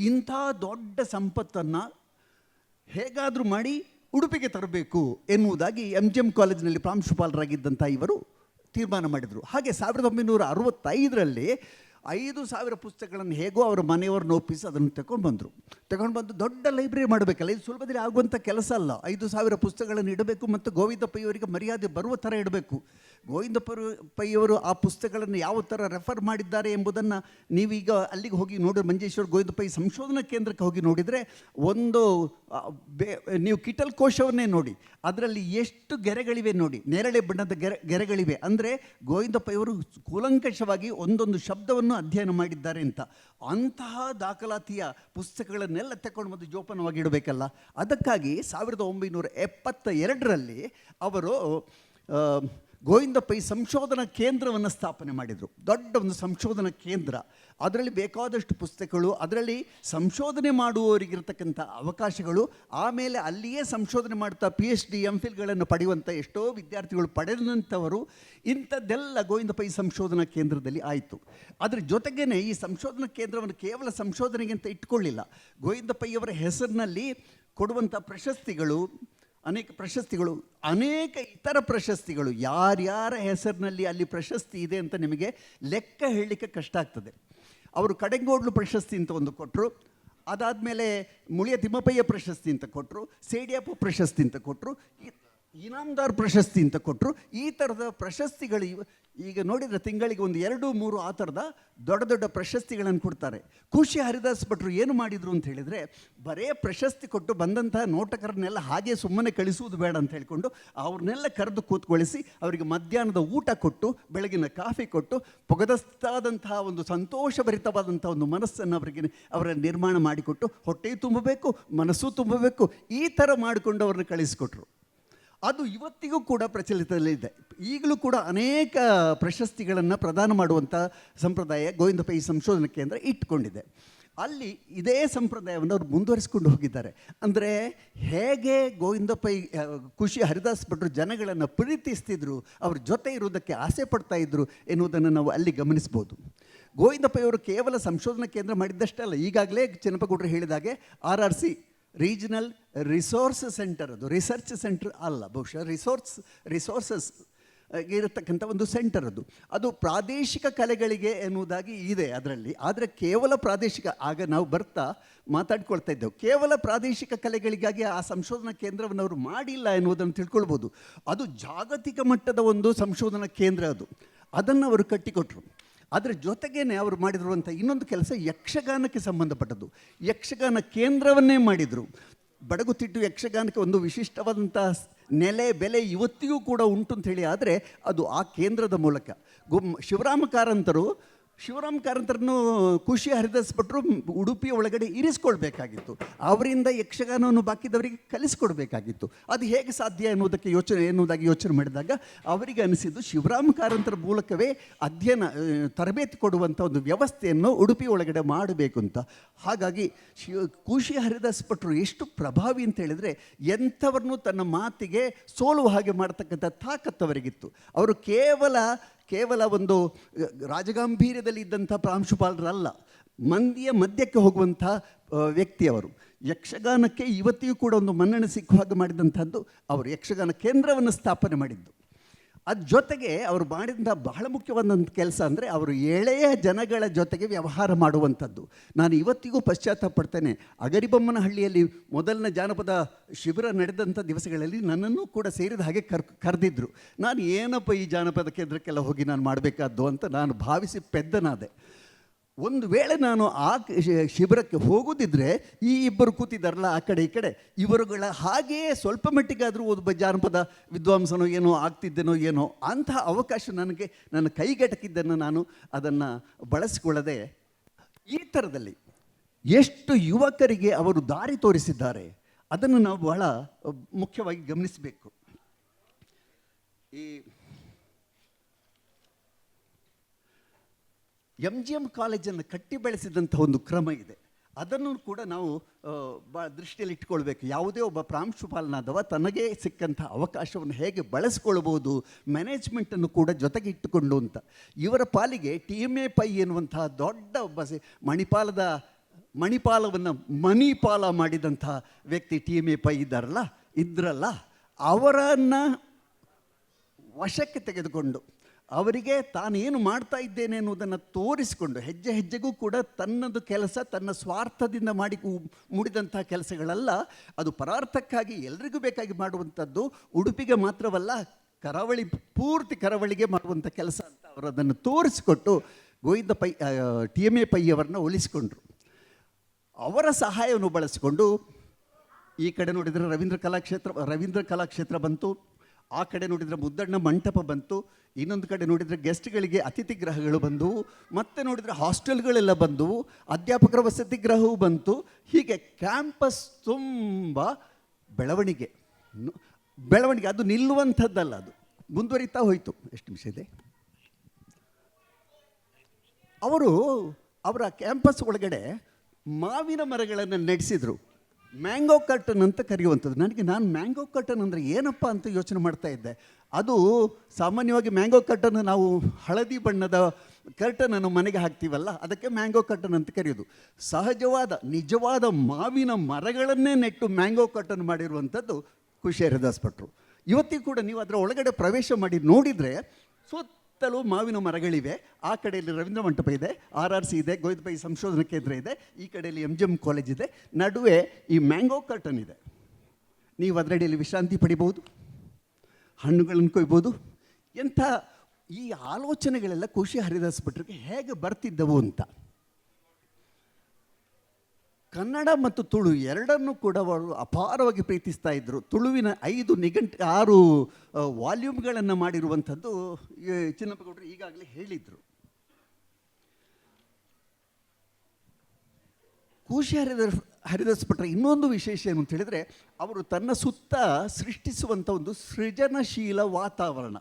ಇಂಥ ದೊಡ್ಡ ಸಂಪತ್ತನ್ನು ಹೇಗಾದರೂ ಮಾಡಿ ಉಡುಪಿಗೆ ತರಬೇಕು ಎನ್ನುವುದಾಗಿ MGM ಕಾಲೇಜಿನಲ್ಲಿ ಪ್ರಾಂಶುಪಾಲರಾಗಿದ್ದಂಥ ಇವರು ತೀರ್ಮಾನ ಮಾಡಿದರು. ಹಾಗೆ 1965ರಲ್ಲಿ 5,000 ಪುಸ್ತಕಗಳನ್ನು ಹೇಗೋ ಅವರ ಮನೆಯವ್ರನ್ನ ಒಪ್ಪಿಸಿ ಅದನ್ನು ತಗೊಂಡು ಬಂದು ದೊಡ್ಡ ಲೈಬ್ರರಿ ಮಾಡಬೇಕಲ್ಲ. ಇದು ಸುಲಭದಲ್ಲಿ ಆಗುವಂಥ ಕೆಲಸ ಅಲ್ಲ. 5,000 ಪುಸ್ತಕಗಳನ್ನು ಇಡಬೇಕು ಮತ್ತು ಗೋವಿಂದ ಪೈಯವರಿಗೆ ಮರ್ಯಾದೆ ಬರುವ ಥರ ಇಡಬೇಕು. ಗೋವಿಂದ ಪೈಯವರು ಆ ಪುಸ್ತಕಗಳನ್ನು ಯಾವ ಥರ ರೆಫರ್ ಮಾಡಿದ್ದಾರೆ ಎಂಬುದನ್ನು ನೀವೀಗ ಅಲ್ಲಿಗೆ ಹೋಗಿ ನೋಡಿ, ಮಂಜೇಶ್ವರ ಗೋವಿಂದ ಪೈ ಸಂಶೋಧನಾ ಕೇಂದ್ರಕ್ಕೆ ಹೋಗಿ ನೋಡಿದರೆ ಒಂದು ನೀವು ಕಿಟಲ್ ಕೋಶವನ್ನೇ ನೋಡಿ, ಅದರಲ್ಲಿ ಎಷ್ಟು ಗೆರೆಗಳಿವೆ ನೋಡಿ, ನೇರಳೆ ಬಣ್ಣದ ಗೆರೆಗಳಿವೆ. ಅಂದರೆ ಗೋವಿಂದ ಪೈಯವರು ಕೂಲಂಕಷವಾಗಿ ಒಂದೊಂದು ಶಬ್ದವನ್ನು ಅಧ್ಯಯನ ಮಾಡಿದ್ದಾರೆ ಅಂತ. ಅಂತಹ ದಾಖಲಾತಿಯ ಪುಸ್ತಕಗಳನ್ನೆಲ್ಲ ತಗೊಂಡು ಬಂದು ಜೋಪಾನವಾಗಿ ಇಡಬೇಕಲ್ಲ. ಅದಕ್ಕಾಗಿ 1972ರಲ್ಲಿ ಅವರು ಗೋವಿಂದ ಪೈ ಸಂಶೋಧನಾ ಕೇಂದ್ರವನ್ನು ಸ್ಥಾಪನೆ ಮಾಡಿದರು. ದೊಡ್ಡ ಒಂದು ಸಂಶೋಧನಾ ಕೇಂದ್ರ. ಅದರಲ್ಲಿ ಬೇಕಾದಷ್ಟು ಪುಸ್ತಕಗಳು, ಅದರಲ್ಲಿ ಸಂಶೋಧನೆ ಮಾಡುವವರಿಗಿರ್ತಕ್ಕಂಥ ಅವಕಾಶಗಳು, ಆಮೇಲೆ ಅಲ್ಲಿಯೇ ಸಂಶೋಧನೆ ಮಾಡ್ತಾ PhD MPhilಗಳನ್ನು ಪಡೆಯುವಂಥ ಎಷ್ಟೋ ವಿದ್ಯಾರ್ಥಿಗಳು ಪಡೆದಂಥವರು, ಇಂಥದ್ದೆಲ್ಲ ಗೋವಿಂದ ಪೈ ಸಂಶೋಧನಾ ಕೇಂದ್ರದಲ್ಲಿ ಆಯಿತು. ಅದರ ಜೊತೆಗೇ ಈ ಸಂಶೋಧನಾ ಕೇಂದ್ರವನ್ನು ಕೇವಲ ಸಂಶೋಧನೆಗೆ ಅಂತ ಇಟ್ಕೊಳ್ಳಿಲ್ಲ. ಗೋವಿಂದ ಪೈಯವರ ಹೆಸರಿನಲ್ಲಿ ಕೊಡುವಂಥ ಪ್ರಶಸ್ತಿಗಳು, ಅನೇಕ ಇತರ ಪ್ರಶಸ್ತಿಗಳು, ಯಾರ್ಯಾರ ಹೆಸರಿನಲ್ಲಿ ಅಲ್ಲಿ ಪ್ರಶಸ್ತಿ ಇದೆ ಅಂತ ನಿಮಗೆ ಲೆಕ್ಕ ಹೇಳಲಿಕ್ಕೆ ಕಷ್ಟ ಆಗ್ತದೆ. ಅವರು ಕಡೆಂಗೋಡ್ಲು ಪ್ರಶಸ್ತಿ ಅಂತ ಒಂದು ಕೊಟ್ಟರು, ಅದಾದಮೇಲೆ ಮುಳಿಯ ತಿಮ್ಮಪ್ಪಯ್ಯ ಪ್ರಶಸ್ತಿ ಅಂತ ಕೊಟ್ಟರು, ಸೇಡಿಯಪ್ಪ ಪ್ರಶಸ್ತಿ ಅಂತ ಕೊಟ್ಟರು. ಇನಾಮ್ದಾರ್ ಪ್ರಶಸ್ತಿ ಅಂತ ಕೊಟ್ಟರು. ಈ ಥರದ ಪ್ರಶಸ್ತಿಗಳು ಈಗ ನೋಡಿದರೆ ತಿಂಗಳಿಗೆ ಒಂದು 2-3 ಆ ಥರದ ದೊಡ್ಡ ದೊಡ್ಡ ಪ್ರಶಸ್ತಿಗಳನ್ನು ಕೊಡ್ತಾರೆ. ಖುಷಿ ಹರಿದಾಸ್ ಭಟ್ರು ಏನು ಮಾಡಿದರು ಅಂತ ಹೇಳಿದರೆ, ಬರೇ ಪ್ರಶಸ್ತಿ ಕೊಟ್ಟು ಬಂದಂತಹ ನೋಟಕರನ್ನೆಲ್ಲ ಹಾಗೆ ಸುಮ್ಮನೆ ಕಳಿಸುವುದು ಬೇಡ ಅಂತ ಹೇಳಿಕೊಂಡು ಅವ್ರನ್ನೆಲ್ಲ ಕರೆದು ಕೂತ್ಕೊಳಿಸಿ ಅವರಿಗೆ ಮಧ್ಯಾಹ್ನದ ಊಟ ಕೊಟ್ಟು ಬೆಳಗಿನ ಕಾಫಿ ಕೊಟ್ಟು ಪೊಗದಸ್ತಾದಂತಹ ಒಂದು ಸಂತೋಷಭರಿತವಾದಂಥ ಒಂದು ಮನಸ್ಸನ್ನು ಅವರ ನಿರ್ಮಾಣ ಮಾಡಿಕೊಟ್ಟು ಹೊಟ್ಟೆಯು ತುಂಬಬೇಕು, ಮನಸ್ಸು ತುಂಬಬೇಕು, ಈ ಥರ ಮಾಡಿಕೊಂಡು ಅವ್ರನ್ನ ಕಳಿಸಿಕೊಟ್ರು. ಅದು ಇವತ್ತಿಗೂ ಕೂಡ ಪ್ರಚಲಿತದಲ್ಲಿದೆ. ಈಗಲೂ ಕೂಡ ಅನೇಕ ಪ್ರಶಸ್ತಿಗಳನ್ನು ಪ್ರದಾನ ಮಾಡುವಂಥ ಸಂಪ್ರದಾಯ ಗೋವಿಂದ ಪೈ ಸಂಶೋಧನಾ ಕೇಂದ್ರ ಇಟ್ಕೊಂಡಿದೆ. ಅಲ್ಲಿ ಇದೇ ಸಂಪ್ರದಾಯವನ್ನು ಅವರು ಮುಂದುವರಿಸ್ಕೊಂಡು ಹೋಗಿದ್ದಾರೆ. ಅಂದರೆ ಹೇಗೆ ಗೋವಿಂದ ಪೈ ಖುಷಿ ಹರಿದಾಸ್ ಭಟ್ರು ಜನಗಳನ್ನು ಪ್ರೀತಿಸ್ತಿದ್ರು, ಅವ್ರ ಜೊತೆ ಇರೋದಕ್ಕೆ ಆಸೆ ಪಡ್ತಾ ಇದ್ರು ಎನ್ನುವುದನ್ನು ನಾವು ಅಲ್ಲಿ ಗಮನಿಸ್ಬೋದು. ಗೋವಿಂದ ಪೈ ಅವರು ಕೇವಲ ಸಂಶೋಧನಾ ಕೇಂದ್ರ ಮಾಡಿದ್ದಷ್ಟೇ ಅಲ್ಲ, ಈಗಾಗಲೇ ಚೆನ್ನಪ್ಪಗೌಡರು ಹೇಳಿದಾಗೆ RRC ರೀಜನಲ್ ರಿಸೋರ್ಸ್ ಸೆಂಟರ್, ಅದು ರಿಸರ್ಚ್ ಸೆಂಟರ್ ಅಲ್ಲ, ಬಹುಶಃ ರಿಸೋರ್ಸಸ್ ಇರತಕ್ಕಂಥ ಒಂದು ಸೆಂಟರ್ ಅದು ಪ್ರಾದೇಶಿಕ ಕಲೆಗಳಿಗೆ ಎನ್ನುವುದಾಗಿ ಇದೆ ಅದರಲ್ಲಿ. ಆದರೆ ಕೇವಲ ಪ್ರಾದೇಶಿಕ, ಆಗ ನಾವು ಮಾತಾಡ್ಕೊಳ್ತಾ ಇದ್ದೆವು, ಕೇವಲ ಪ್ರಾದೇಶಿಕ ಕಲೆಗಳಿಗಾಗಿ ಆ ಸಂಶೋಧನಾ ಕೇಂದ್ರವನ್ನು ಅವರು ಮಾಡಿಲ್ಲ ಎನ್ನುವುದನ್ನು ತಿಳ್ಕೊಳ್ಬೋದು. ಅದು ಜಾಗತಿಕ ಮಟ್ಟದ ಒಂದು ಸಂಶೋಧನಾ ಕೇಂದ್ರ, ಅದನ್ನು ಅವರು ಕಟ್ಟಿಕೊಟ್ರು. ಅದರ ಜೊತೆಗೇನೆ ಅವರು ಮಾಡಿರುವಂಥ ಇನ್ನೊಂದು ಕೆಲಸ ಯಕ್ಷಗಾನಕ್ಕೆ ಸಂಬಂಧಪಟ್ಟದ್ದು. ಯಕ್ಷಗಾನ ಕೇಂದ್ರವನ್ನೇ ಮಾಡಿದರು. ಬಡಗುತಿಟ್ಟು ಯಕ್ಷಗಾನಕ್ಕೆ ಒಂದು ವಿಶಿಷ್ಟವಾದಂಥ ನೆಲೆ ಬೆಲೆ ಇವತ್ತಿಗೂ ಕೂಡ ಉಂಟು ಅಂಥೇಳಿ. ಆದರೆ ಅದು ಆ ಕೇಂದ್ರದ ಮೂಲಕ ಶಿವರಾಮ ಕಾರಂತರನ್ನು ಖುಷಿ ಹರಿದಾಸ್ ಭಟ್ರು ಉಡುಪಿಯ ಒಳಗಡೆ ಇರಿಸ್ಕೊಳ್ಬೇಕಾಗಿತ್ತು. ಅವರಿಂದ ಯಕ್ಷಗಾನವನ್ನು ಬಾಕಿದವರಿಗೆ ಕಲಿಸ್ಕೊಡ್ಬೇಕಾಗಿತ್ತು. ಅದು ಹೇಗೆ ಸಾಧ್ಯ ಎನ್ನುವುದಾಗಿ ಯೋಚನೆ ಮಾಡಿದಾಗ ಅವರಿಗೆ ಅನಿಸಿದ್ದು ಶಿವರಾಮ ಕಾರಂತರ ಮೂಲಕವೇ ತರಬೇತಿ ಕೊಡುವಂಥ ಒಂದು ವ್ಯವಸ್ಥೆಯನ್ನು ಉಡುಪಿ ಒಳಗಡೆ ಮಾಡಬೇಕು ಅಂತ. ಹಾಗಾಗಿ ಖುಷಿ ಹರಿದಾಸ್ ಭಟ್ರು ಎಷ್ಟು ಪ್ರಭಾವಿ ಅಂತ ಹೇಳಿದರೆ, ಎಂಥವ್ರನ್ನೂ ತನ್ನ ಮಾತಿಗೆ ಸೋಲುವ ಹಾಗೆ ಮಾಡತಕ್ಕಂಥ ತಾಕತ್ತವರಿಗಿತ್ತು. ಅವರು ಕೇವಲ ಒಂದು ರಾಜಗಾಂಭೀರ್ಯದಲ್ಲಿ ಇದ್ದಂಥ ಪ್ರಾಂಶುಪಾಲರಲ್ಲ, ಮಂದಿಯ ಮಧ್ಯಕ್ಕೆ ಹೋಗುವಂಥ ವ್ಯಕ್ತಿಯವರು. ಯಕ್ಷಗಾನಕ್ಕೆ ಇವತ್ತಿಗೂ ಕೂಡ ಒಂದು ಮನ್ನಣೆ ಸಿಕ್ಕುವ ಹಾಗೆ ಮಾಡಿದಂಥದ್ದು ಅವರು ಯಕ್ಷಗಾನ ಕೇಂದ್ರವನ್ನು ಸ್ಥಾಪನೆ ಮಾಡಿದ್ದು. ಅದ್ರ ಜೊತೆಗೆ ಅವರು ಮಾಡಿದಂಥ ಬಹಳ ಮುಖ್ಯವಾದಂಥ ಕೆಲಸ ಅಂದರೆ ಅವರು ಎಳೆಯ ಜನಗಳ ಜೊತೆಗೆ ವ್ಯವಹಾರ ಮಾಡುವಂಥದ್ದು. ನಾನು ಇವತ್ತಿಗೂ ಪಶ್ಚಾತ್ತಾಪ ಪಡ್ತೇನೆ. ಅಗರಿಬೊಮ್ಮನಹಳ್ಳಿಯಲ್ಲಿ ಮೊದಲನೇ ಜಾನಪದ ಶಿಬಿರ ನಡೆದಂಥ ದಿವಸಗಳಲ್ಲಿ ನನ್ನನ್ನು ಕೂಡ ಸೇರಿದ ಹಾಗೆ ಕರೆದಿದ್ದರು. ನಾನು ಏನಪ್ಪ ಈ ಜಾನಪದ ಕೇಂದ್ರಕ್ಕೆಲ್ಲ ಹೋಗಿ ನಾನು ಮಾಡಬೇಕಾದ್ದು ಅಂತ ನಾನು ಭಾವಿಸಿ ಪೆದ್ದನಾದೆ. ಒಂದು ವೇಳೆ ನಾನು ಆ ಶಿಬಿರಕ್ಕೆ ಹೋಗೋದಿದ್ರೆ ಈ ಇಬ್ಬರು ಕೂತಿದ್ದಾರಲ್ಲ ಆ ಕಡೆ ಈ ಕಡೆ, ಇವರುಗಳ ಹಾಗೆಯೇ ಸ್ವಲ್ಪ ಮಟ್ಟಿಗಾದರೂ ಒಬ್ಬ ಜಾನಪದ ವಿದ್ವಾಂಸನೋ ಏನೋ ಆಗ್ತಿದ್ದೇನೋ ಏನೋ ಅಂತಹ ಅವಕಾಶ ನನಗೆ ನನ್ನ ಕೈಗೆಟಕಿದ್ದನ್ನು ನಾನು ಅದನ್ನು ಬಳಸಿಕೊಳ್ಳದೆ ಈ ಥರದಲ್ಲಿ ಎಷ್ಟು ಯುವಕರಿಗೆ ಅವರು ದಾರಿ ತೋರಿಸಿದ್ದಾರೆ ಅದನ್ನು ನಾವು ಬಹಳ ಮುಖ್ಯವಾಗಿ ಗಮನಿಸಬೇಕು. ಈ MGM ಕಾಲೇಜನ್ನು ಕಟ್ಟಿ ಬೆಳೆಸಿದಂಥ ಒಂದು ಕ್ರಮ ಇದೆ. ಅದನ್ನು ಕೂಡ ನಾವು ದೃಷ್ಟಿಯಲ್ಲಿ ಇಟ್ಕೊಳ್ಬೇಕು. ಯಾವುದೇ ಒಬ್ಬ ಪ್ರಾಂಶುಪಾಲನಾದವ ತನಗೆ ಸಿಕ್ಕಂಥ ಅವಕಾಶವನ್ನು ಹೇಗೆ ಬಳಸ್ಕೊಳ್ಬೋದು, ಮ್ಯಾನೇಜ್ಮೆಂಟನ್ನು ಕೂಡ ಜೊತೆಗೆ ಇಟ್ಟುಕೊಂಡು ಅಂತ. ಇವರ ಪಾಲಿಗೆ TMA ಪೈ ಎನ್ನುವಂತಹ ದೊಡ್ಡ ಒಬ್ಬ ಮಣಿಪಾಲವನ್ನು ಮಣಿಪಾಲ ಮಾಡಿದಂಥ ವ್ಯಕ್ತಿ TMA ಪೈ ಇದ್ರಲ್ಲ ಅವರನ್ನು ವಶಕ್ಕೆ ತೆಗೆದುಕೊಂಡು ಅವರಿಗೆ ತಾನೇನು ಮಾಡ್ತಾ ಇದ್ದೇನೆ ಅನ್ನೋದನ್ನು ತೋರಿಸಿಕೊಂಡು ಹೆಜ್ಜೆ ಹೆಜ್ಜೆಗೂ ಕೂಡ ತನ್ನದು ಕೆಲಸ ತನ್ನ ಸ್ವಾರ್ಥದಿಂದ ಮೂಡಿದಂಥ ಕೆಲಸಗಳಲ್ಲ, ಅದು ಪರಾರ್ಥಕ್ಕಾಗಿ ಎಲ್ರಿಗೂ ಬೇಕಾಗಿ ಮಾಡುವಂಥದ್ದು. ಉಡುಪಿಗೆ ಮಾತ್ರವಲ್ಲ, ಪೂರ್ತಿ ಕರಾವಳಿಗೆ ಮಾಡುವಂಥ ಕೆಲಸ ಅಂತ ಅವರು ಅದನ್ನು ತೋರಿಸಿಕೊಟ್ಟು ಗೋವಿಂದ ಪೈ TMA ಪೈ ಅವರನ್ನ ಒಲಿಸಿಕೊಂಡ್ರು. ಅವರ ಸಹಾಯವನ್ನು ಬಳಸಿಕೊಂಡು ಈ ಕಡೆ ನೋಡಿದರೆ ರವೀಂದ್ರ ಕಲಾಕ್ಷೇತ್ರ ಬಂತು, ಆ ಕಡೆ ನೋಡಿದರೆ ಮುದ್ದಣ್ಣ ಮಂಟಪ ಬಂತು, ಇನ್ನೊಂದು ಕಡೆ ನೋಡಿದರೆ ಗೆಸ್ಟ್ಗಳಿಗೆ ಅತಿಥಿ ಗೃಹಗಳು ಬಂದವು, ಮತ್ತೆ ನೋಡಿದರೆ ಹಾಸ್ಟೆಲ್ಗಳೆಲ್ಲ ಬಂದವು, ಅಧ್ಯಾಪಕರ ವಸತಿ ಗೃಹವೂ ಬಂತು. ಹೀಗೆ ಕ್ಯಾಂಪಸ್ ತುಂಬ ಬೆಳವಣಿಗೆ ಅದು ನಿಲ್ಲುವಂಥದ್ದಲ್ಲ, ಅದು ಮುಂದುವರಿತಾ ಹೋಯಿತು. ಎಷ್ಟು ನಿಮಿಷ ಇದೆ? ಅವರ ಕ್ಯಾಂಪಸ್ ಒಳಗಡೆ ಮಾವಿನ ಮರಗಳನ್ನು ನಡೆಸಿದರು. ಮ್ಯಾಂಗೋ ಕರ್ಟನ್ ಅಂತ ಕರೆಯುವಂಥದ್ದು. ನಾನು ಮ್ಯಾಂಗೋ ಕರ್ಟನ್ ಅಂದರೆ ಏನಪ್ಪ ಅಂತ ಯೋಚನೆ ಮಾಡ್ತಾ ಇದ್ದೆ. ಅದು ಸಾಮಾನ್ಯವಾಗಿ ಮ್ಯಾಂಗೋ ಕರ್ಟನ್ ನಾವು ಹಳದಿ ಬಣ್ಣದ ಕರ್ಟನನ್ನು ಮನೆಗೆ ಹಾಕ್ತೀವಲ್ಲ, ಅದಕ್ಕೆ ಮ್ಯಾಂಗೋ ಕರ್ಟನ್ ಅಂತ ಕರೆಯೋದು. ನಿಜವಾದ ಮಾವಿನ ಮರಗಳನ್ನೇ ನೆಟ್ಟು ಮ್ಯಾಂಗೋ ಕರ್ಟನ್ ಮಾಡಿರುವಂಥದ್ದು ಖುಷಿ ಹರಿದಾಸ್ ಭಟ್ರು. ಇವತ್ತಿಗೂ ಕೂಡ ನೀವು ಅದರ ಒಳಗಡೆ ಪ್ರವೇಶ ಮಾಡಿ ನೋಡಿದರೆ ಸುತ್ತಲೂ ಮಾವಿನ ಮರಗಳಿವೆ. ಆ ಕಡೆಯಲ್ಲಿ ರವೀಂದ್ರ ಮಂಟಪ ಇದೆ, RRC ಇದೆ, ಗೋವಿಂದ ಪೈ ಸಂಶೋಧನಾ ಕೇಂದ್ರ ಇದೆ, ಈ ಕಡೆಯಲ್ಲಿ MGM ಕಾಲೇಜ್ ಇದೆ, ನಡುವೆ ಈ ಮ್ಯಾಂಗೋ ಕರ್ಟನ್ ಇದೆ. ನೀವು ಅದರಡಿಯಲ್ಲಿ ವಿಶ್ರಾಂತಿ ಪಡಿಬಹುದು. ಹಣ್ಣುಗಳನ್ನು ಕೊಯ್ಬೋದು. ಎಂಥ ಈ ಆಲೋಚನೆಗಳೆಲ್ಲ ಖುಷಿ ಹರಿದಾಸ್ ಭಟ್ರಿಗೆ ಹೇಗೆ ಬರ್ತಿದ್ದವು ಅಂತ. ಕನ್ನಡ ಮತ್ತು ತುಳು ಎರಡನ್ನೂ ಕೂಡ ಅವರು ಅಪಾರವಾಗಿ ಪ್ರೀತಿಸ್ತಾ ಇದ್ದರು. ತುಳುವಿನ 6 ವಾಲ್ಯೂಮ್ಗಳನ್ನು ಮಾಡಿರುವಂಥದ್ದು ಚಿನ್ನಪ್ಪಗೌಡರು ಈಗಾಗಲೇ ಹೇಳಿದರು. ಖುಷಿ ಹರಿದಾಸ್ ಭಟ್ರ ಇನ್ನೊಂದು ವಿಶೇಷ ಏನು ಅಂತ ಹೇಳಿದರೆ, ಅವರು ತನ್ನ ಸುತ್ತ ಸೃಷ್ಟಿಸುವಂಥ ಒಂದು ಸೃಜನಶೀಲ ವಾತಾವರಣ.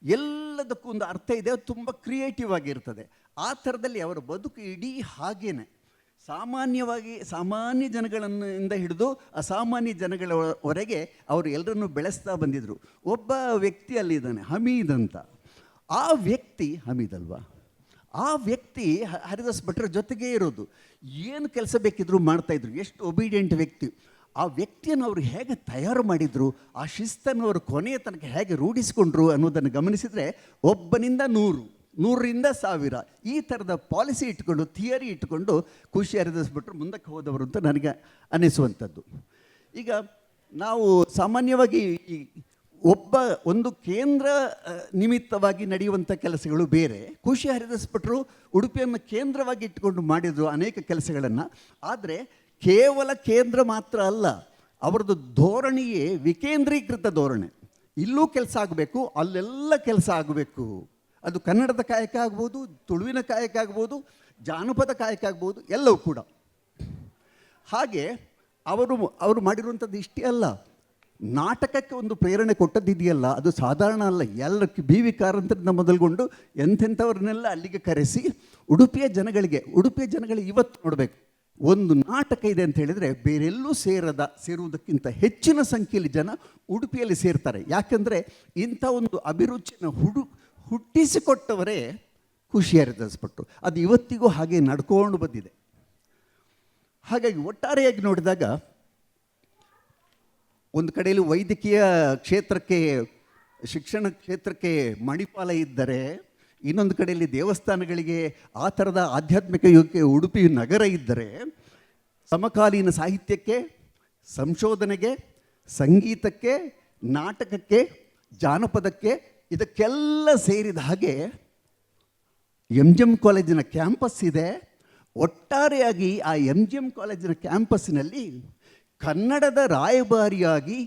ಎಲ್ಲದಕ್ಕೂ ಒಂದು ಅರ್ಥ ಇದೆ, ಅದು ತುಂಬ ಕ್ರಿಯೇಟಿವ್ ಆಗಿರ್ತದೆ. ಆ ಥರದಲ್ಲಿ ಅವರ ಬದುಕು ಇಡೀ ಹಾಗೇನೆ ಸಾಮಾನ್ಯ ಜನಗಳಿಂದ ಹಿಡಿದು ಅಸಾಮಾನ್ಯ ಜನಗಳವರೆಗೆ ಅವರು ಎಲ್ಲರನ್ನೂ ಬೆಳೆಸ್ತಾ ಬಂದಿದ್ದರು. ಒಬ್ಬ ವ್ಯಕ್ತಿ ಅಲ್ಲಿದ್ದಾನೆ, ಹಮೀದ್ ಅಂತ. ಆ ವ್ಯಕ್ತಿ ಹಮೀದ್ ಅಲ್ವಾ, ಆ ವ್ಯಕ್ತಿ ಹರಿದಾಸ್ ಭಟ್ರ ಜೊತೆಗೇ ಇರೋದು. ಏನು ಕೆಲಸ ಬೇಕಿದ್ರು ಮಾಡ್ತಾಯಿದ್ರು. ಎಷ್ಟು ಒಬೀಡಿಯೆಂಟ್ ವ್ಯಕ್ತಿ. ಆ ವ್ಯಕ್ತಿಯನ್ನು ಅವರು ಹೇಗೆ ತಯಾರು ಮಾಡಿದರು, ಆ ಶಿಸ್ತನ್ನು ಅವರು ಕೊನೆಯ ತನಕ ಹೇಗೆ ರೂಢಿಸಿಕೊಂಡ್ರು ಅನ್ನೋದನ್ನು ಗಮನಿಸಿದರೆ, ಒಬ್ಬನಿಂದ 100ರಿಂದ 1000 ಈ ಥರದ ಪಾಲಿಸಿ ಇಟ್ಕೊಂಡು, ಥಿಯರಿ ಇಟ್ಕೊಂಡು ಖುಷಿ ಹರಿದಾಸ್ ಭಟ್ರು ಮುಂದಕ್ಕೆ ಹೋದವರು ಅಂತ ನನಗೆ ಅನ್ನಿಸುವಂಥದ್ದು. ಈಗ ನಾವು ಸಾಮಾನ್ಯವಾಗಿ ಒಂದು ಕೇಂದ್ರ ನಿಮಿತ್ತವಾಗಿ ನಡೆಯುವಂಥ ಕೆಲಸಗಳು ಬೇರೆ. ಖುಷಿ ಹರಿದಾಸ್ ಭಟ್ರು ಉಡುಪಿಯನ್ನು ಕೇಂದ್ರವಾಗಿ ಇಟ್ಟುಕೊಂಡು ಮಾಡಿದರು ಅನೇಕ ಕೆಲಸಗಳನ್ನು. ಆದರೆ ಕೇವಲ ಕೇಂದ್ರ ಮಾತ್ರ ಅಲ್ಲ, ಅವರದ್ದು ಧೋರಣೆಯೇ ವಿಕೇಂದ್ರೀಕೃತ ಧೋರಣೆ. ಇಲ್ಲೂ ಕೆಲಸ ಆಗಬೇಕು, ಅಲ್ಲೆಲ್ಲ ಕೆಲಸ ಆಗಬೇಕು. ಅದು ಕನ್ನಡದ ಕಾಯಕ ಆಗ್ಬೋದು, ತುಳುವಿನ ಕಾಯಕ ಆಗ್ಬೋದು, ಜಾನಪದ ಕಾಯಕ ಆಗ್ಬೋದು, ಎಲ್ಲವೂ ಕೂಡ. ಹಾಗೆ ಅವರು ಮಾಡಿರುವಂಥದ್ದು ಇಷ್ಟೇ ಅಲ್ಲ, ನಾಟಕಕ್ಕೆ ಒಂದು ಪ್ರೇರಣೆ ಕೊಟ್ಟದ್ದಿದೆಯಲ್ಲ, ಅದು ಸಾಧಾರಣ ಅಲ್ಲ. ಬಿ ವಿ ಕಾರಂತರಿಂದ ಮೊದಲುಗೊಂಡು ಎಂಥೆಂಥವ್ರನ್ನೆಲ್ಲ ಅಲ್ಲಿಗೆ ಕರೆಸಿ ಉಡುಪಿಯ ಜನಗಳಿಗೆ ಇವತ್ತು ನೋಡಬೇಕು, ಒಂದು ನಾಟಕ ಇದೆ ಅಂತ ಹೇಳಿದರೆ ಬೇರೆಲ್ಲೂ ಸೇರುವುದಕ್ಕಿಂತ ಹೆಚ್ಚಿನ ಸಂಖ್ಯೆಯಲ್ಲಿ ಜನ ಉಡುಪಿಯಲ್ಲಿ ಸೇರ್ತಾರೆ. ಯಾಕಂದರೆ ಇಂಥ ಒಂದು ಅಭಿರುಚಿನ ಹುಟ್ಟಿಸಿಕೊಟ್ಟವರೇ ಖುಷಿ ಹರಿದಾಸ್ ಭಟ್ರು. ಅದು ಇವತ್ತಿಗೂ ಹಾಗೆ ನಡ್ಕೊಂಡು ಬಂದಿದೆ. ಹಾಗಾಗಿ ಒಟ್ಟಾರೆಯಾಗಿ ನೋಡಿದಾಗ ಒಂದು ಕಡೆಯಲ್ಲಿ ವೈದ್ಯಕೀಯ ಕ್ಷೇತ್ರಕ್ಕೆ, ಶಿಕ್ಷಣ ಕ್ಷೇತ್ರಕ್ಕೆ ಮಣಿಪಾಲ ಇದ್ದರೆ, ಇನ್ನೊಂದು ಕಡೆಯಲ್ಲಿ ದೇವಸ್ಥಾನಗಳಿಗೆ ಆ ಥರದ ಆಧ್ಯಾತ್ಮಿಕ ಯುಗಕ್ಕೆ ಉಡುಪಿ ನಗರ ಇದ್ದರೆ, ಸಮಕಾಲೀನ ಸಾಹಿತ್ಯಕ್ಕೆ, ಸಂಶೋಧನೆಗೆ, ಸಂಗೀತಕ್ಕೆ, ನಾಟಕಕ್ಕೆ, ಜಾನಪದಕ್ಕೆ, ಇದಕ್ಕೆಲ್ಲ ಸೇರಿದ ಹಾಗೆ MGM ಕಾಲೇಜಿನ ಕ್ಯಾಂಪಸ್ ಇದೆ. ಒಟ್ಟಾರೆಯಾಗಿ ಆ MGM ಕಾಲೇಜಿನ ಕ್ಯಾಂಪಸ್ಸಿನಲ್ಲಿ ಕನ್ನಡದ ರಾಯಭಾರಿಯಾಗಿ,